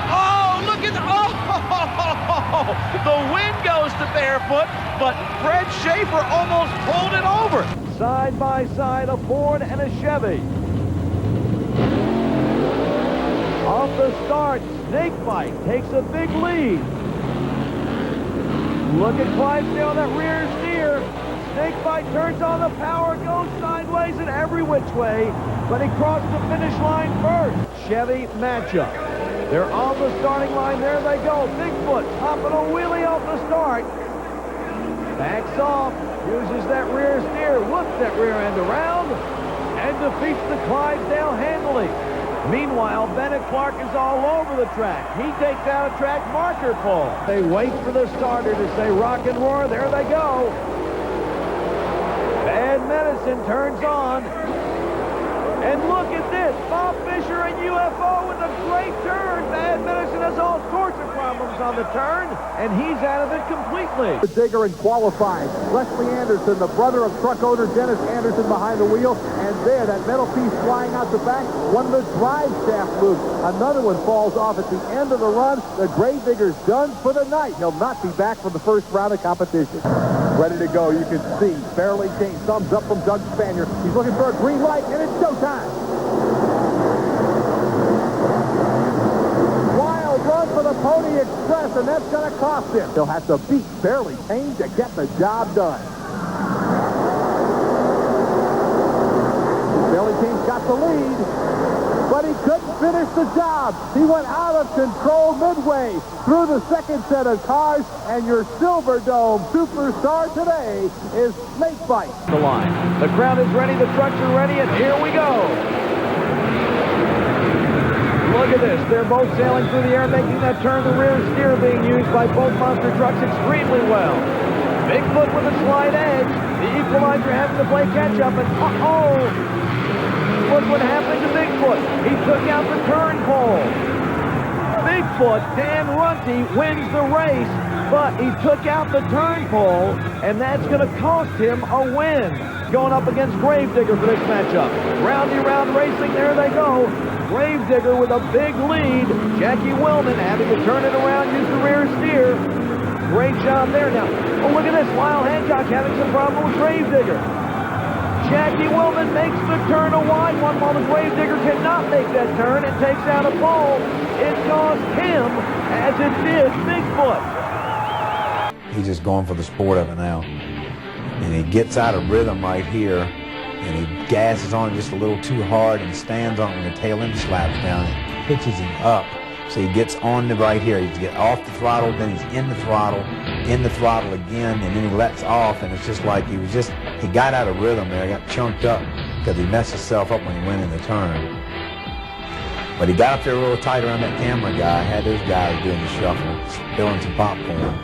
Oh, look at the wind goes to Barefoot, but Fred Schaefer almost pulled it over. Side by side, a Ford and a Chevy. Off the start, Snakebite takes a big lead. Look at Clydesdale on that rear steer. Snakebite turns on the power, goes sideways in every which way, but he crossed the finish line first. Chevy matchup. They're on the starting line. There they go. Bigfoot hopping a wheelie off the start. Backs off, uses that rear steer, whips that rear end around, and defeats the Clydesdale handily. Meanwhile, Bennett Clark is all over the track. He takes out a track marker pole. They wait for the starter to say rock and roar. There they go. Bad Medicine turns on. And look at this. Bob Fisher and UFO with a great turn. Bad Medicine has all sorts of problems on the turn, and he's out of it completely. Digger in qualifying. Leslie Anderson, the brother of truck owner Dennis Anderson, behind the wheel. And there, that metal piece flying out the back. One of the drive shaft loops. Another one falls off at the end of the run. The Gravedigger's done for the night. He'll not be back for the first round of competition. Ready to go, you can see. Barely changed. Thumbs up from Doug Spanier. He's looking for a green light, and it's showtime. Wild run for the Pony Express, and that's going to cost him. He'll have to beat Barely Changed to get the job done. Barely Changed got the lead, but he couldn't finish the job. He went out of control midway through the second set of cars, and your Silverdome superstar today is Snakebite. The line. The crowd is ready, the trucks are ready, and here we go. Look at this. They're both sailing through the air, making that turn. The rear steer being used by both monster trucks extremely well. Bigfoot with a slight edge. The equalizer having to play catch-up, and look what happened to Bigfoot. He took out the turn pole. Bigfoot, Dan Runte, wins the race, but he took out the turn pole, and that's going to cost him a win. Going up against Gravedigger for this matchup. Roundy round racing, there they go. Gravedigger with a big lead. Jackie Willman having to turn it around, use the rear steer. Great job there. Now, look at this. Lyle Hancock having some problem with Gravedigger. Jackie Willman makes the turn a wide one while the Gravedigger cannot make that turn and takes out a pole. It cost him as it did Bigfoot. He's just going for the sport of it now. And he gets out of rhythm right here, and he gasses on it just a little too hard and stands on it when the tail end slaps down and pitches him up. So he gets on the right here. He's get off the throttle, then he's in the throttle again, and then he lets off, and it's just like he got out of rhythm there. He got chunked up because he messed himself up when he went in the turn. But he got up there a little tight around that camera guy. Had those guys doing the shuffle, spilling some popcorn.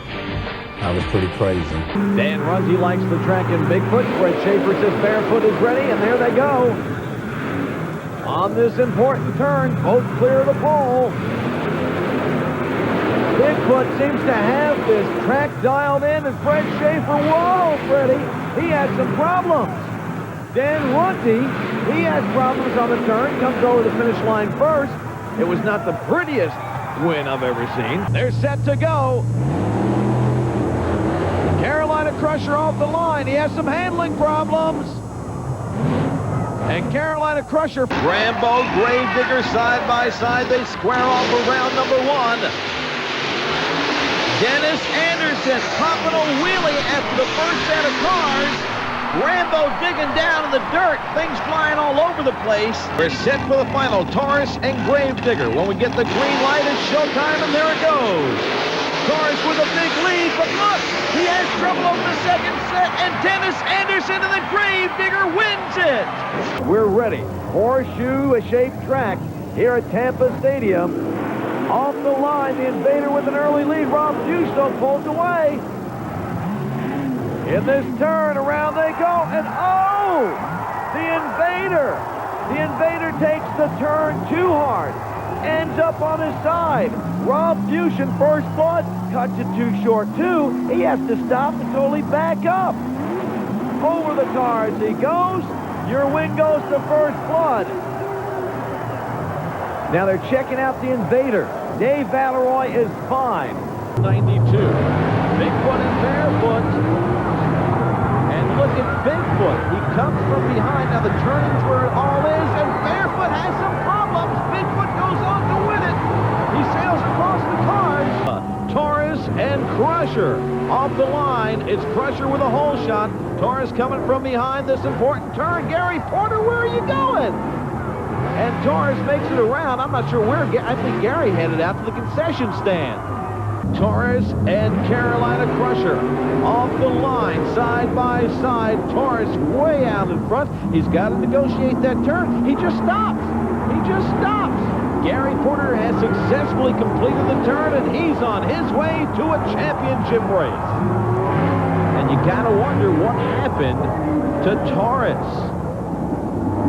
That was pretty crazy. Dan Runte likes the track in Bigfoot. Fred Schaefer says Barefoot is ready, and there they go. On this important turn, both clear the pole. Bigfoot seems to have this track dialed in, and Fred Schaefer, whoa, Freddie, he had some problems. Dan Runte, he has problems on the turn, comes over the finish line first. It was not the prettiest win I've ever seen. They're set to go. Carolina Crusher off the line. He has some handling problems. And Carolina Crusher. Rambo, Gravedigger side by side. They square off for round number one. Dennis Anderson popping a wheelie after the first set of cars. Rambo digging down in the dirt. Things flying all over the place. We're set for the final. Taurus and Gravedigger. When we get the green light, it's showtime, and there it goes. Taurus with a big lead, but look, he has trouble over the second set, and Dennis Anderson and the Gravedigger wins it. We're ready. Horseshoe-shaped track here at Tampa Stadium. Off the line, the Invader with an early lead. Rob Justo pulls away. In this turn, around they go, and oh! The Invader takes the turn too hard. Ends up on his side. Rob Fusion, first blood, cuts it too short too. He has to stop and totally back up. Over the cars he goes. Your win goes to first blood. Now they're checking out the Invader. Dave Valeroy is fine. 92. Bigfoot and Barefoot. And look at Bigfoot. He comes from behind. Now the turning's where it all is. And Barefoot has some problems. Bigfoot goes on to win it. He sails across the cars. Taurus and Crusher. Off the line, it's Crusher with a hole shot. Taurus coming from behind this important turn. Gary Porter, where are you going? And Taurus makes it around. I'm not sure where. I think Gary headed out to the concession stand. Taurus and Carolina Crusher off the line, side by side. Taurus way out in front. He's got to negotiate that turn. He just stops. He just stops. Gary Porter has successfully completed the turn, and he's on his way to a championship race. And you gotta wonder what happened to Taurus.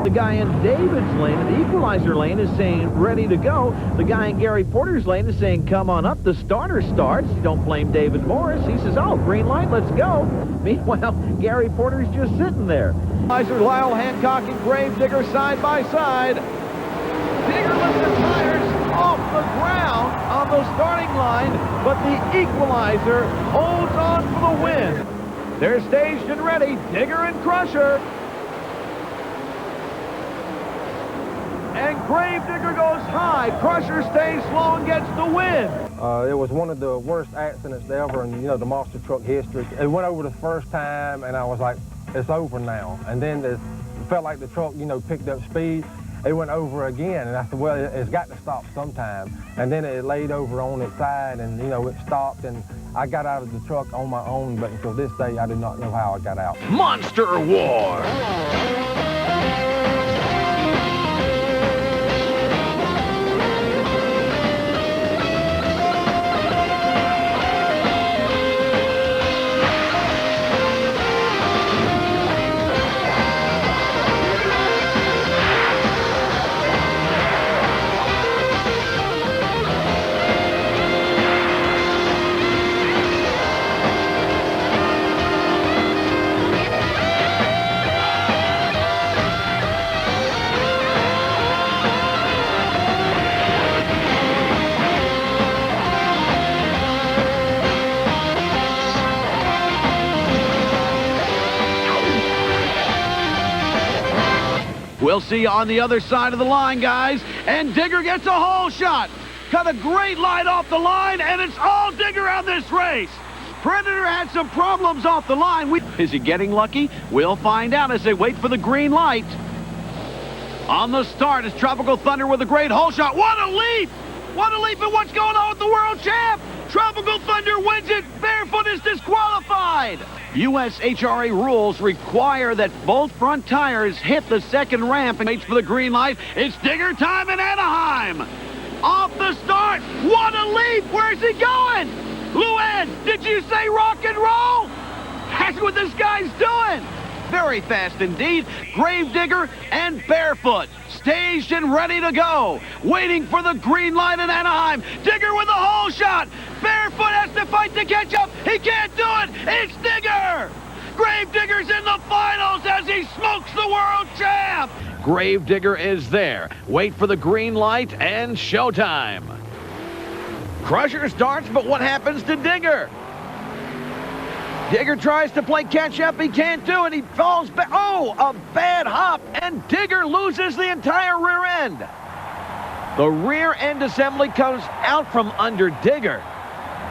The guy in David's lane, in the equalizer lane, is saying ready to go. The guy in Gary Porter's lane is saying come on up. The starter starts. Don't blame David Morris. He says, oh, green light, let's go. Meanwhile, Gary Porter's just sitting there. Lyle Hancock and Gravedigger side by side. Digger lifts the tires off the ground on the starting line, but the equalizer holds on for the win. They're staged and ready, Digger and Crusher. And Gravedigger goes high. Crusher stays slow and gets the win. It was one of the worst accidents ever in, the monster truck history. It went over the first time, and I was like, it's over now. And then it felt like the truck, picked up speed. It went over again, and I said, well, it's got to stop sometime. And then it laid over on its side, and, it stopped, and I got out of the truck on my own, but until this day, I do not know how I got out. Monster War. We'll see you on the other side of the line, guys. And Digger gets a hole shot. Cut a great light off the line, and it's all Digger on this race. Predator had some problems off the line. Is he getting lucky? We'll find out as they wait for the green light. On the start is Tropical Thunder with a great hole shot. What a leap! What a leap at what's going on with the world champ! Tropical Thunder wins it. Barefoot is disqualified. USHRA rules require that both front tires hit the second ramp and waits for the green light. It's Digger time in Anaheim. Off the start. What a leap. Where's he going? Luann, did you say rock and roll? That's what this guy's doing. Very fast indeed. Gravedigger and Barefoot staged and ready to go. Waiting for the green light in Anaheim. Digger with a hole shot. Barefoot has to fight to catch up. He can't do it. It's Digger. Gravedigger's in the finals as he smokes the world champ. Gravedigger is there. Wait for the green light and showtime. Crusher starts, but what happens to Digger? Digger tries to play catch-up. He can't do it. He falls back. Oh, a bad hop, and Digger loses the entire rear end. The rear end assembly comes out from under Digger,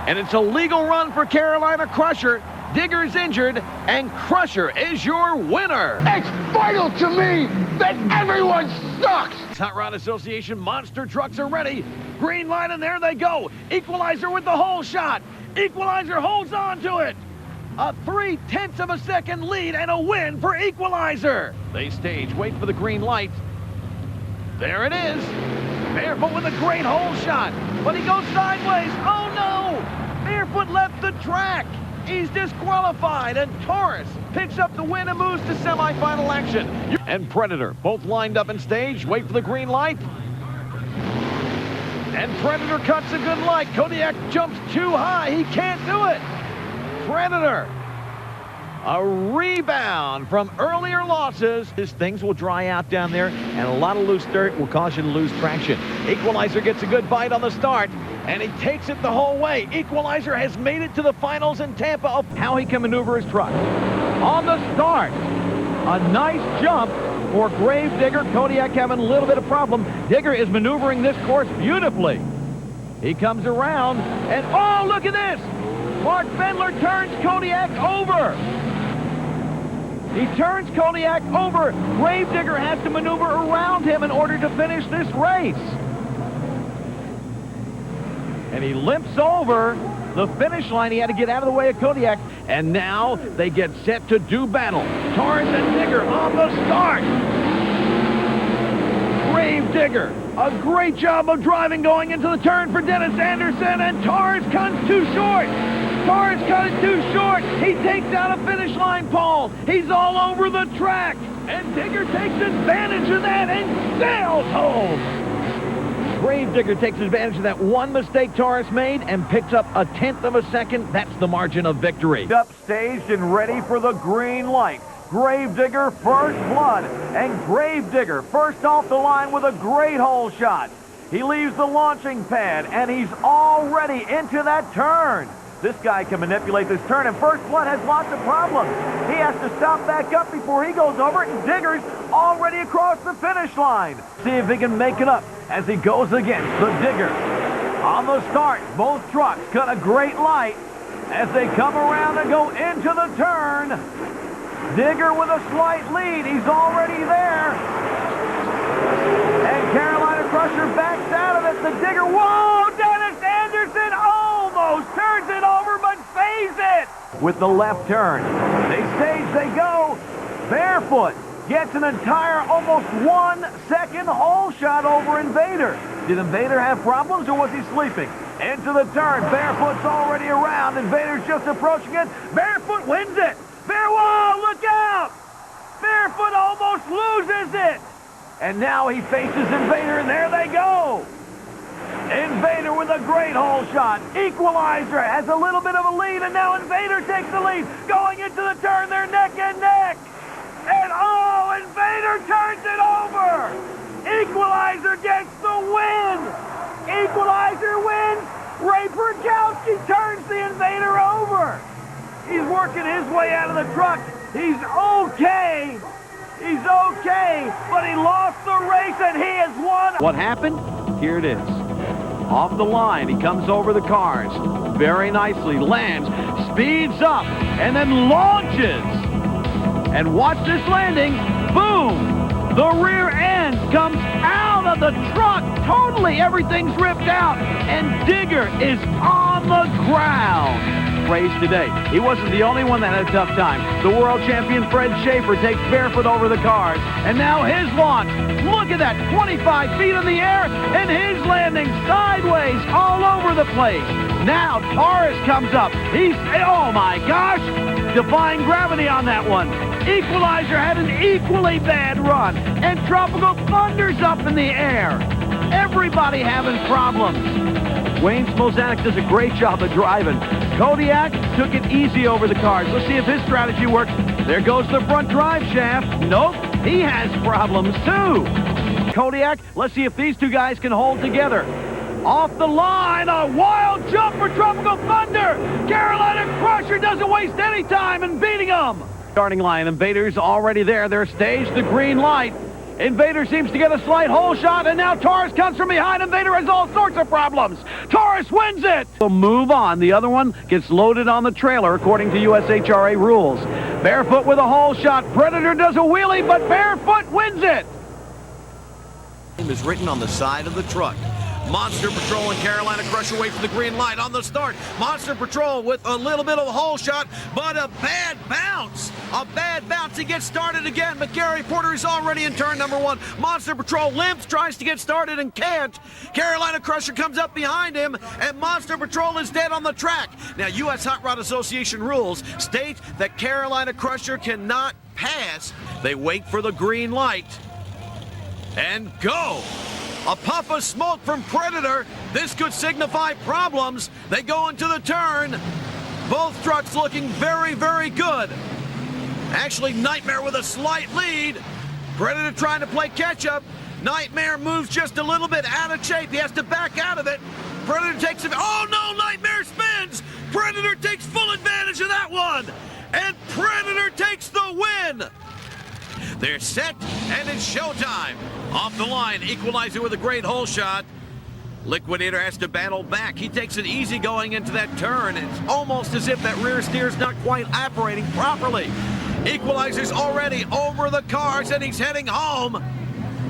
and it's a legal run for Carolina Crusher. Digger's injured, and Crusher is your winner. It's vital to me that everyone sucks. Hot Rod Association monster trucks are ready. Green light, and there they go. Equalizer with the hole shot. Equalizer holds on to it. A 0.3 of a second lead and a win for Equalizer. They stage, wait for the green light. There it is. Barefoot with a great hole shot, but he goes sideways. Oh no! Barefoot left the track. He's disqualified, and Taurus picks up the win and moves to semifinal action. And Predator, both lined up in stage, wait for the green light. And Predator cuts a good light. Kodiak jumps too high. He can't do it. Predator, a rebound from earlier losses. His things will dry out down there, and a lot of loose dirt will cause you to lose traction. Equalizer gets a good bite on the start, and he takes it the whole way. Equalizer has made it to the finals in Tampa of how he can maneuver his truck. On the start, a nice jump for Gravedigger. Kodiak having a little bit of problem. Digger is maneuvering this course beautifully. He comes around, and oh, look at this! Mark Bendler turns Kodiak over. He turns Kodiak over. Gravedigger has to maneuver around him in order to finish this race. And he limps over the finish line. He had to get out of the way of Kodiak. And now they get set to do battle. Taurus and Digger on the start. Gravedigger, a great job of driving going into the turn for Dennis Anderson, and Taurus cuts too short. Taurus cut it too short. He takes out a finish line pole. He's all over the track. And Digger takes advantage of that and sails home. Gravedigger takes advantage of that one mistake Taurus made and picks up 1/10 of a second. That's the margin of victory. Up staged and ready for the green light. Gravedigger first blood, and Gravedigger first off the line with a great hole shot. He leaves the launching pad, and he's already into that turn. This guy can manipulate this turn, and First Blood has lots of problems. He has to stop back up before he goes over it, and Digger's already across the finish line. See if he can make it up as he goes against the Digger. On the start, both trucks cut a great light as they come around and go into the turn. Digger with a slight lead. He's already there. And Carolina Crusher backs out of it. The Digger, whoa! Dennis Anderson almost turns it over, but saves it with the left turn. They stage, they go. Barefoot gets an entire almost 1 second hole shot over Invader. Did Invader have problems, or was he sleeping? Into the turn. Barefoot's already around. Invader's just approaching it. Barefoot wins it. Whoa, look out! Barefoot almost loses it. And now he faces Invader, and there they go. Invader with a great hole shot. Equalizer has a little bit of a lead, and now Invader takes the lead. Going into the turn, they're neck and neck. And oh, Invader turns it over. Equalizer gets the win. Equalizer wins. Ray Perkowski turns the Invader over. He's working his way out of the truck. He's okay. He's okay, but he lost the race, and he has won. What happened? Here it is. Off the line, he comes over the cars very nicely, lands, speeds up, and then launches. And watch this landing. Boom! The rear end comes out of the truck. Totally everything's ripped out, and Digger is on the ground. Race today. He wasn't the only one that had a tough time. The world champion Fred Schaefer takes Barefoot over the cars. And now his launch. Look at that, 25 feet in the air, and his landing sideways all over the place. Now Taurus comes up. He's, oh my gosh, defying gravity on that one. Equalizer had an equally bad run, and Tropical Thunder's up in the air. Everybody having problems. Wayne Smozanik does a great job of driving. Kodiak took it easy over the cars. Let's see if his strategy works. There goes the front drive shaft. Nope, he has problems too. Kodiak, let's see if these two guys can hold together. Off the line, a wild jump for Tropical Thunder. Carolina Crusher doesn't waste any time in beating them. Starting line, Invader's already there. They're staged, the green light. Invader seems to get a slight hole shot, and now Taurus comes from behind. Invader has all sorts of problems. Taurus wins it. We'll move on. The other one gets loaded on the trailer according to USHRA rules. Barefoot with a hole shot. Predator does a wheelie, but Barefoot wins it. Name is written on the side of the truck. Monster Patrol and Carolina Crusher wait for the green light on the start. Monster Patrol with a little bit of a hole shot, but a bad bounce. A bad bounce. He gets started again. McGarry Porter is already in turn number 1. Monster Patrol limps, tries to get started and can't. Carolina Crusher comes up behind him, and Monster Patrol is dead on the track. Now, U.S. Hot Rod Association rules state that Carolina Crusher cannot pass. They wait for the green light and go. A puff of smoke from Predator. This could signify problems. They go into the turn. Both trucks looking very, very good. Actually, Nightmare with a slight lead. Predator trying to play catch-up. Nightmare moves just a little bit out of shape. He has to back out of it. Predator takes it. Oh, no, Nightmare spins. Predator takes full advantage of that one. And Predator takes the win. They're set, and it's showtime. Off the line, Equalizer with a great hole shot. Liquidator has to battle back. He takes it easy going into that turn. It's almost as if that rear steer's not quite operating properly. Equalizer's already over the cars, and he's heading home.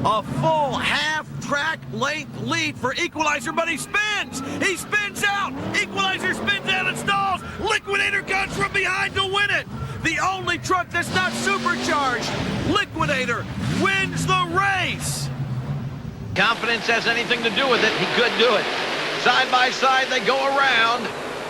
A full half-track length lead for Equalizer, but he spins! He spins out! Equalizer spins out and stalls! Liquidator comes from behind to win it! The only truck that's not supercharged! Liquidator wins the race! Confidence has anything to do with it. He could do it. Side by side, they go around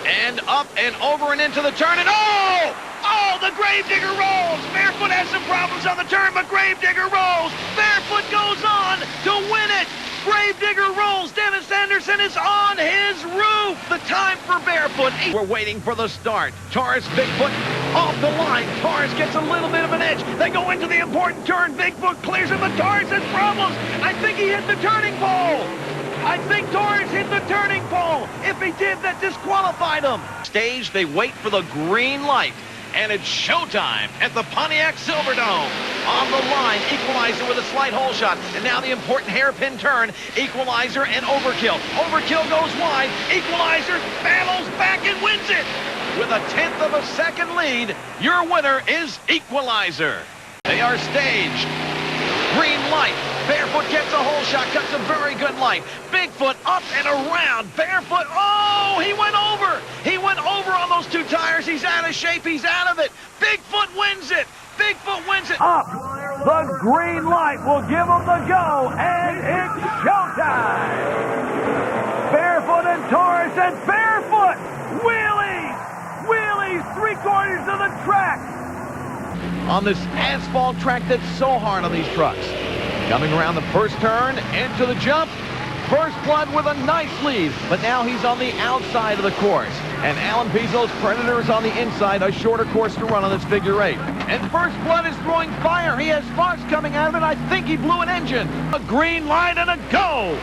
and up and over and into the turn, and oh! Oh, the Gravedigger rolls! Barefoot has some problems on the turn, but Gravedigger rolls! Barefoot goes on to win it! Gravedigger rolls! Dennis Anderson is on his roof! The time for Barefoot. We're waiting for the start. Taurus, Bigfoot off the line. Taurus gets a little bit of an edge. They go into the important turn. Bigfoot clears him, but Taurus has problems. I think he hit the turning pole. I think Taurus hit the turning pole. If he did, that disqualified him. Stage, they wait for the green light. And it's showtime at the Pontiac Silverdome. On the line, Equalizer with a slight hole shot. And now the important hairpin turn, Equalizer and Overkill. Overkill goes wide. Equalizer battles back and wins it. With a 1/10 of a second lead, your winner is Equalizer. They are staged. Green light. Barefoot gets a hole shot, cuts a very good light. Bigfoot up and around. Barefoot, oh, he went over. He went over on those 2 tires. He's out of shape. He's out of it. Bigfoot wins it. Bigfoot wins it. Up. The green light will give him the go, and it's showtime. Barefoot and Taurus, and Barefoot wheelies. Wheelies 3/4 of the track. On this asphalt track that's so hard on these trucks. Coming around the first turn, into the jump. First Blood with a nice lead, but now he's on the outside of the course. And Alan Pizzo's Predator is on the inside, a shorter course to run on this figure 8. And First Blood is throwing fire. He has sparks coming out of it. I think he blew an engine. A green light and a go.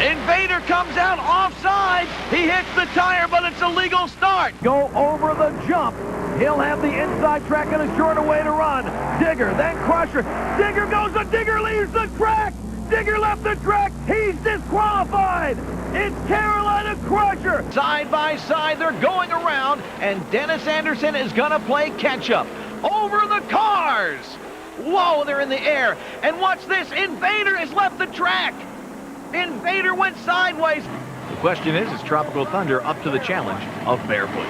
Invader comes out offside. He hits the tire, but it's a legal start. Go over the jump. He'll have the inside track and a shorter way to run. Digger, then Crusher. Digger goes, but Digger leaves the track. Digger left the track. He's disqualified. It's Carolina Crusher. Side by side, they're going around, and Dennis Anderson is going to play catch-up. Over the cars. Whoa, they're in the air. And watch this. Invader has left the track. Invader went sideways. The question is Tropical Thunder up to the challenge of Barefoot?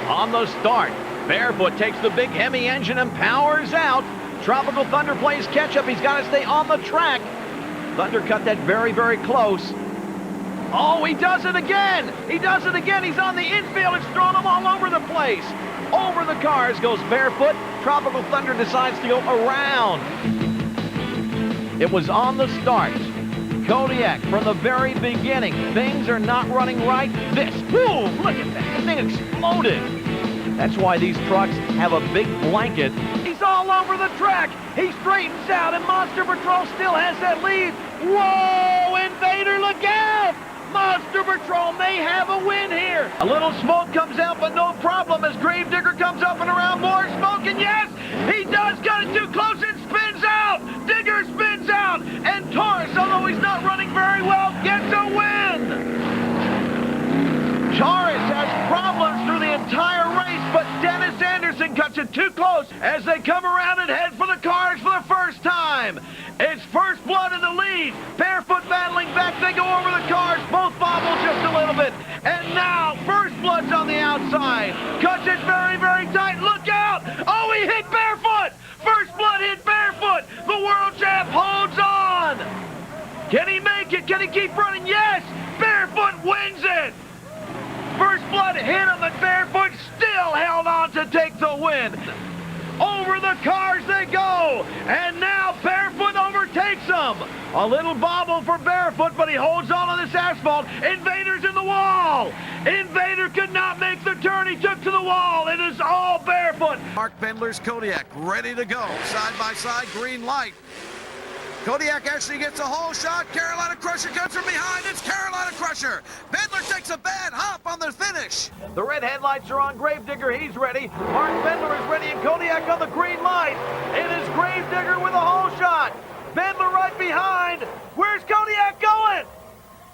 On the start, Barefoot takes the big Hemi engine and powers out. Tropical Thunder plays catch-up. He's got to stay on the track. Thunder cut that very, very close. Oh, he does it again. He does it again. He's on the infield. It's thrown him all over the place. Over the cars goes Barefoot. Tropical Thunder decides to go around. It was on the start. Kodiak, from the very beginning, things are not running right. This, whoa, look at that. The thing exploded. That's why these trucks have a big blanket. He's all over the track. He straightens out, and Monster Patrol still has that lead. Whoa, Invader, look out! Monster Patrol may have a win here. A little smoke comes out, but no problem as Gravedigger comes up and around. More smoke, and yes, he does got it too close and spins out. Digger spins out, and Taurus, although he's not running very well, gets a win. Taurus has problems through the entire race, but Dennis Anderson cuts it too close as they come around and head for the cars for the first time. It's First Blood in the lead. Barefoot back. battling back. They go over the cars. Both bobble just a little bit. And now, First Blood's on the outside. Cuts it very, very tight. Look out! Oh, he hit Barefoot! First Blood hit Barefoot! The world champ holds on! Can he make it? Can he keep running? Yes! Barefoot wins it! First Blood hit him, and Barefoot still held on to take the win. Over the cars they go, and now Barefoot overtakes him. A little bobble for Barefoot, but he holds on to this asphalt. Invader's in the wall. Invader could not make the turn. He took to the wall. It is all Barefoot. Mark Bendler's Kodiak ready to go. Side by side, green light. Kodiak actually gets a whole shot. Carolina Crusher comes from behind. It's Carolina Crusher. Bendler takes a bad hop on the finish. The red headlights are on Gravedigger. He's ready. Mark Bendler is ready, and Kodiak on the green light. It is Gravedigger with a whole shot. Bendler right behind. Where's Kodiak going?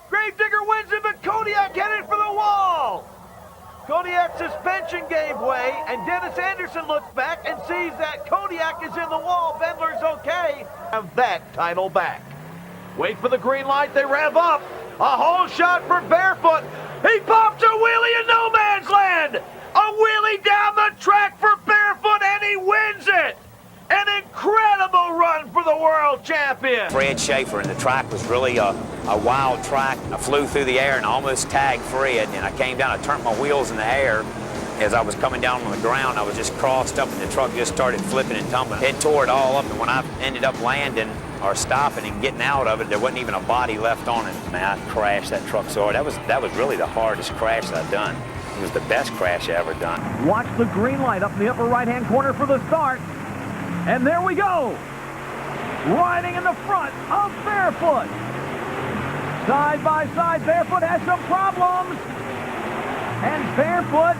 Gravedigger wins it, but Kodiak headed for the wall. Kodiak's suspension gave way, and Dennis Anderson looks back and sees that Kodiak is in the wall. Bendler's okay. Have that title back. Wait for the green light. They rev up. A whole shot for Barefoot. He pops a wheelie in no man's land. A wheelie down the track for Barefoot, and he wins it. An incredible run for the world champion. Fred Schaefer, and the track was really a wild track. I flew through the air and almost tagged Fred, and I came down, I turned my wheels in the air. As I was coming down on the ground, I was just crossed up, and the truck just started flipping and tumbling. It tore it all up, and when I ended up landing or stopping and getting out of it, there wasn't even a body left on it. Man, I crashed that truck so hard. That was really the hardest crash that I've done. It was the best crash I ever done. Watch the green light up in the upper right-hand corner for the start. And there we go. Riding in the front of Barefoot. Side by side, Barefoot has some problems. And Barefoot,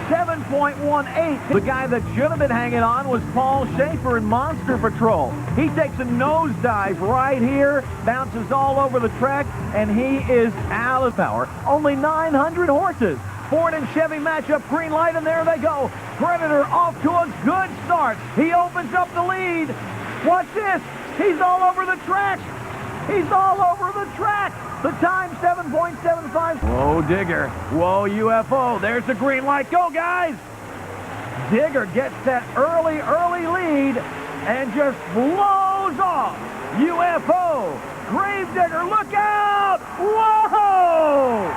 7.18. The guy that should have been hanging on was Paul Schaefer in Monster Patrol. He takes a nosedive right here, bounces all over the track, and he is out of power. Only 900 horses. Ford and Chevy match up, green light, and there they go. Predator off to a good start. He opens up the lead. Watch this. He's all over the track. He's all over the track. The time, 7.75. Whoa, Digger. Whoa, UFO. There's the green light. Go, guys. Digger gets that early lead and just blows off. UFO. Gravedigger, look out. Whoa.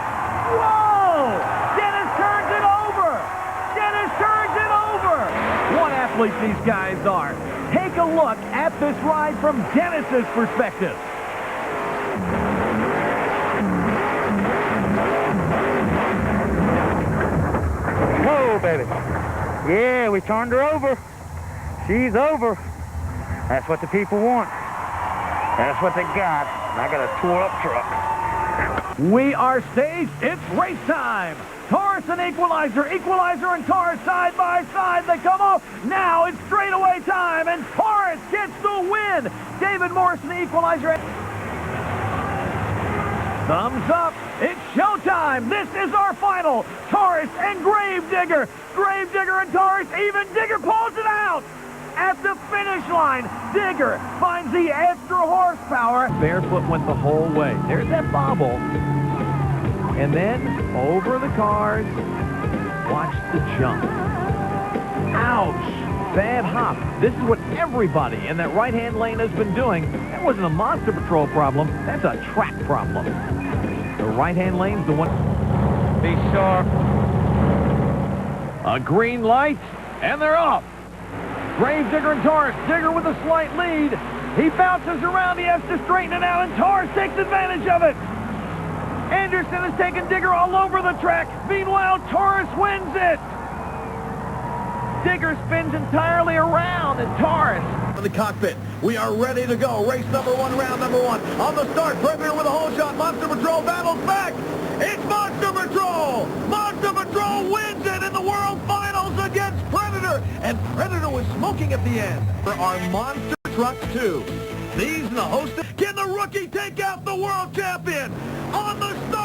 Whoa. Dennis turns it over. Dennis turns it over. What athletes these guys are. Take a look at this ride from Dennis's perspective. Whoa, baby. Yeah, we turned her over. She's over. That's what the people want. That's what they got. And I got a tore-up truck. We are staged. It's race time. Taurus and Equalizer. Equalizer and Taurus side by side. They come off. Now it's straightaway time, and Taurus gets the win. David Morrison, the Equalizer. Thumbs up. It's showtime. This is our final. Taurus and Gravedigger. Gravedigger and Taurus. Even Digger pulls it out. At the finish line, Digger finds the extra horsepower. Barefoot went the whole way. There's that bobble. And then over the cars. Watch the jump. Ouch. Bad hop. This is what everybody in that right-hand lane has been doing. That wasn't a Monster Patrol problem. That's a track problem. The right-hand lane's the one. Be sharp. A green light, and they're off. Gravedigger and Taurus. Digger with a slight lead. He bounces around. He has to straighten it out, and Taurus takes advantage of it. Anderson has taken Digger all over the track. Meanwhile, Taurus wins it. Digger spins entirely around, and Taurus. In the cockpit, we are ready to go. Race number one, round number one. On the start, Predator with a whole shot. Monster Patrol battles back. It's Monster Patrol. Monster Patrol wins it in the World Finals against Predator. And Predator was smoking at the end. For our Monster Truck 2. These and the host. Can the rookie take out the world champion? On the start.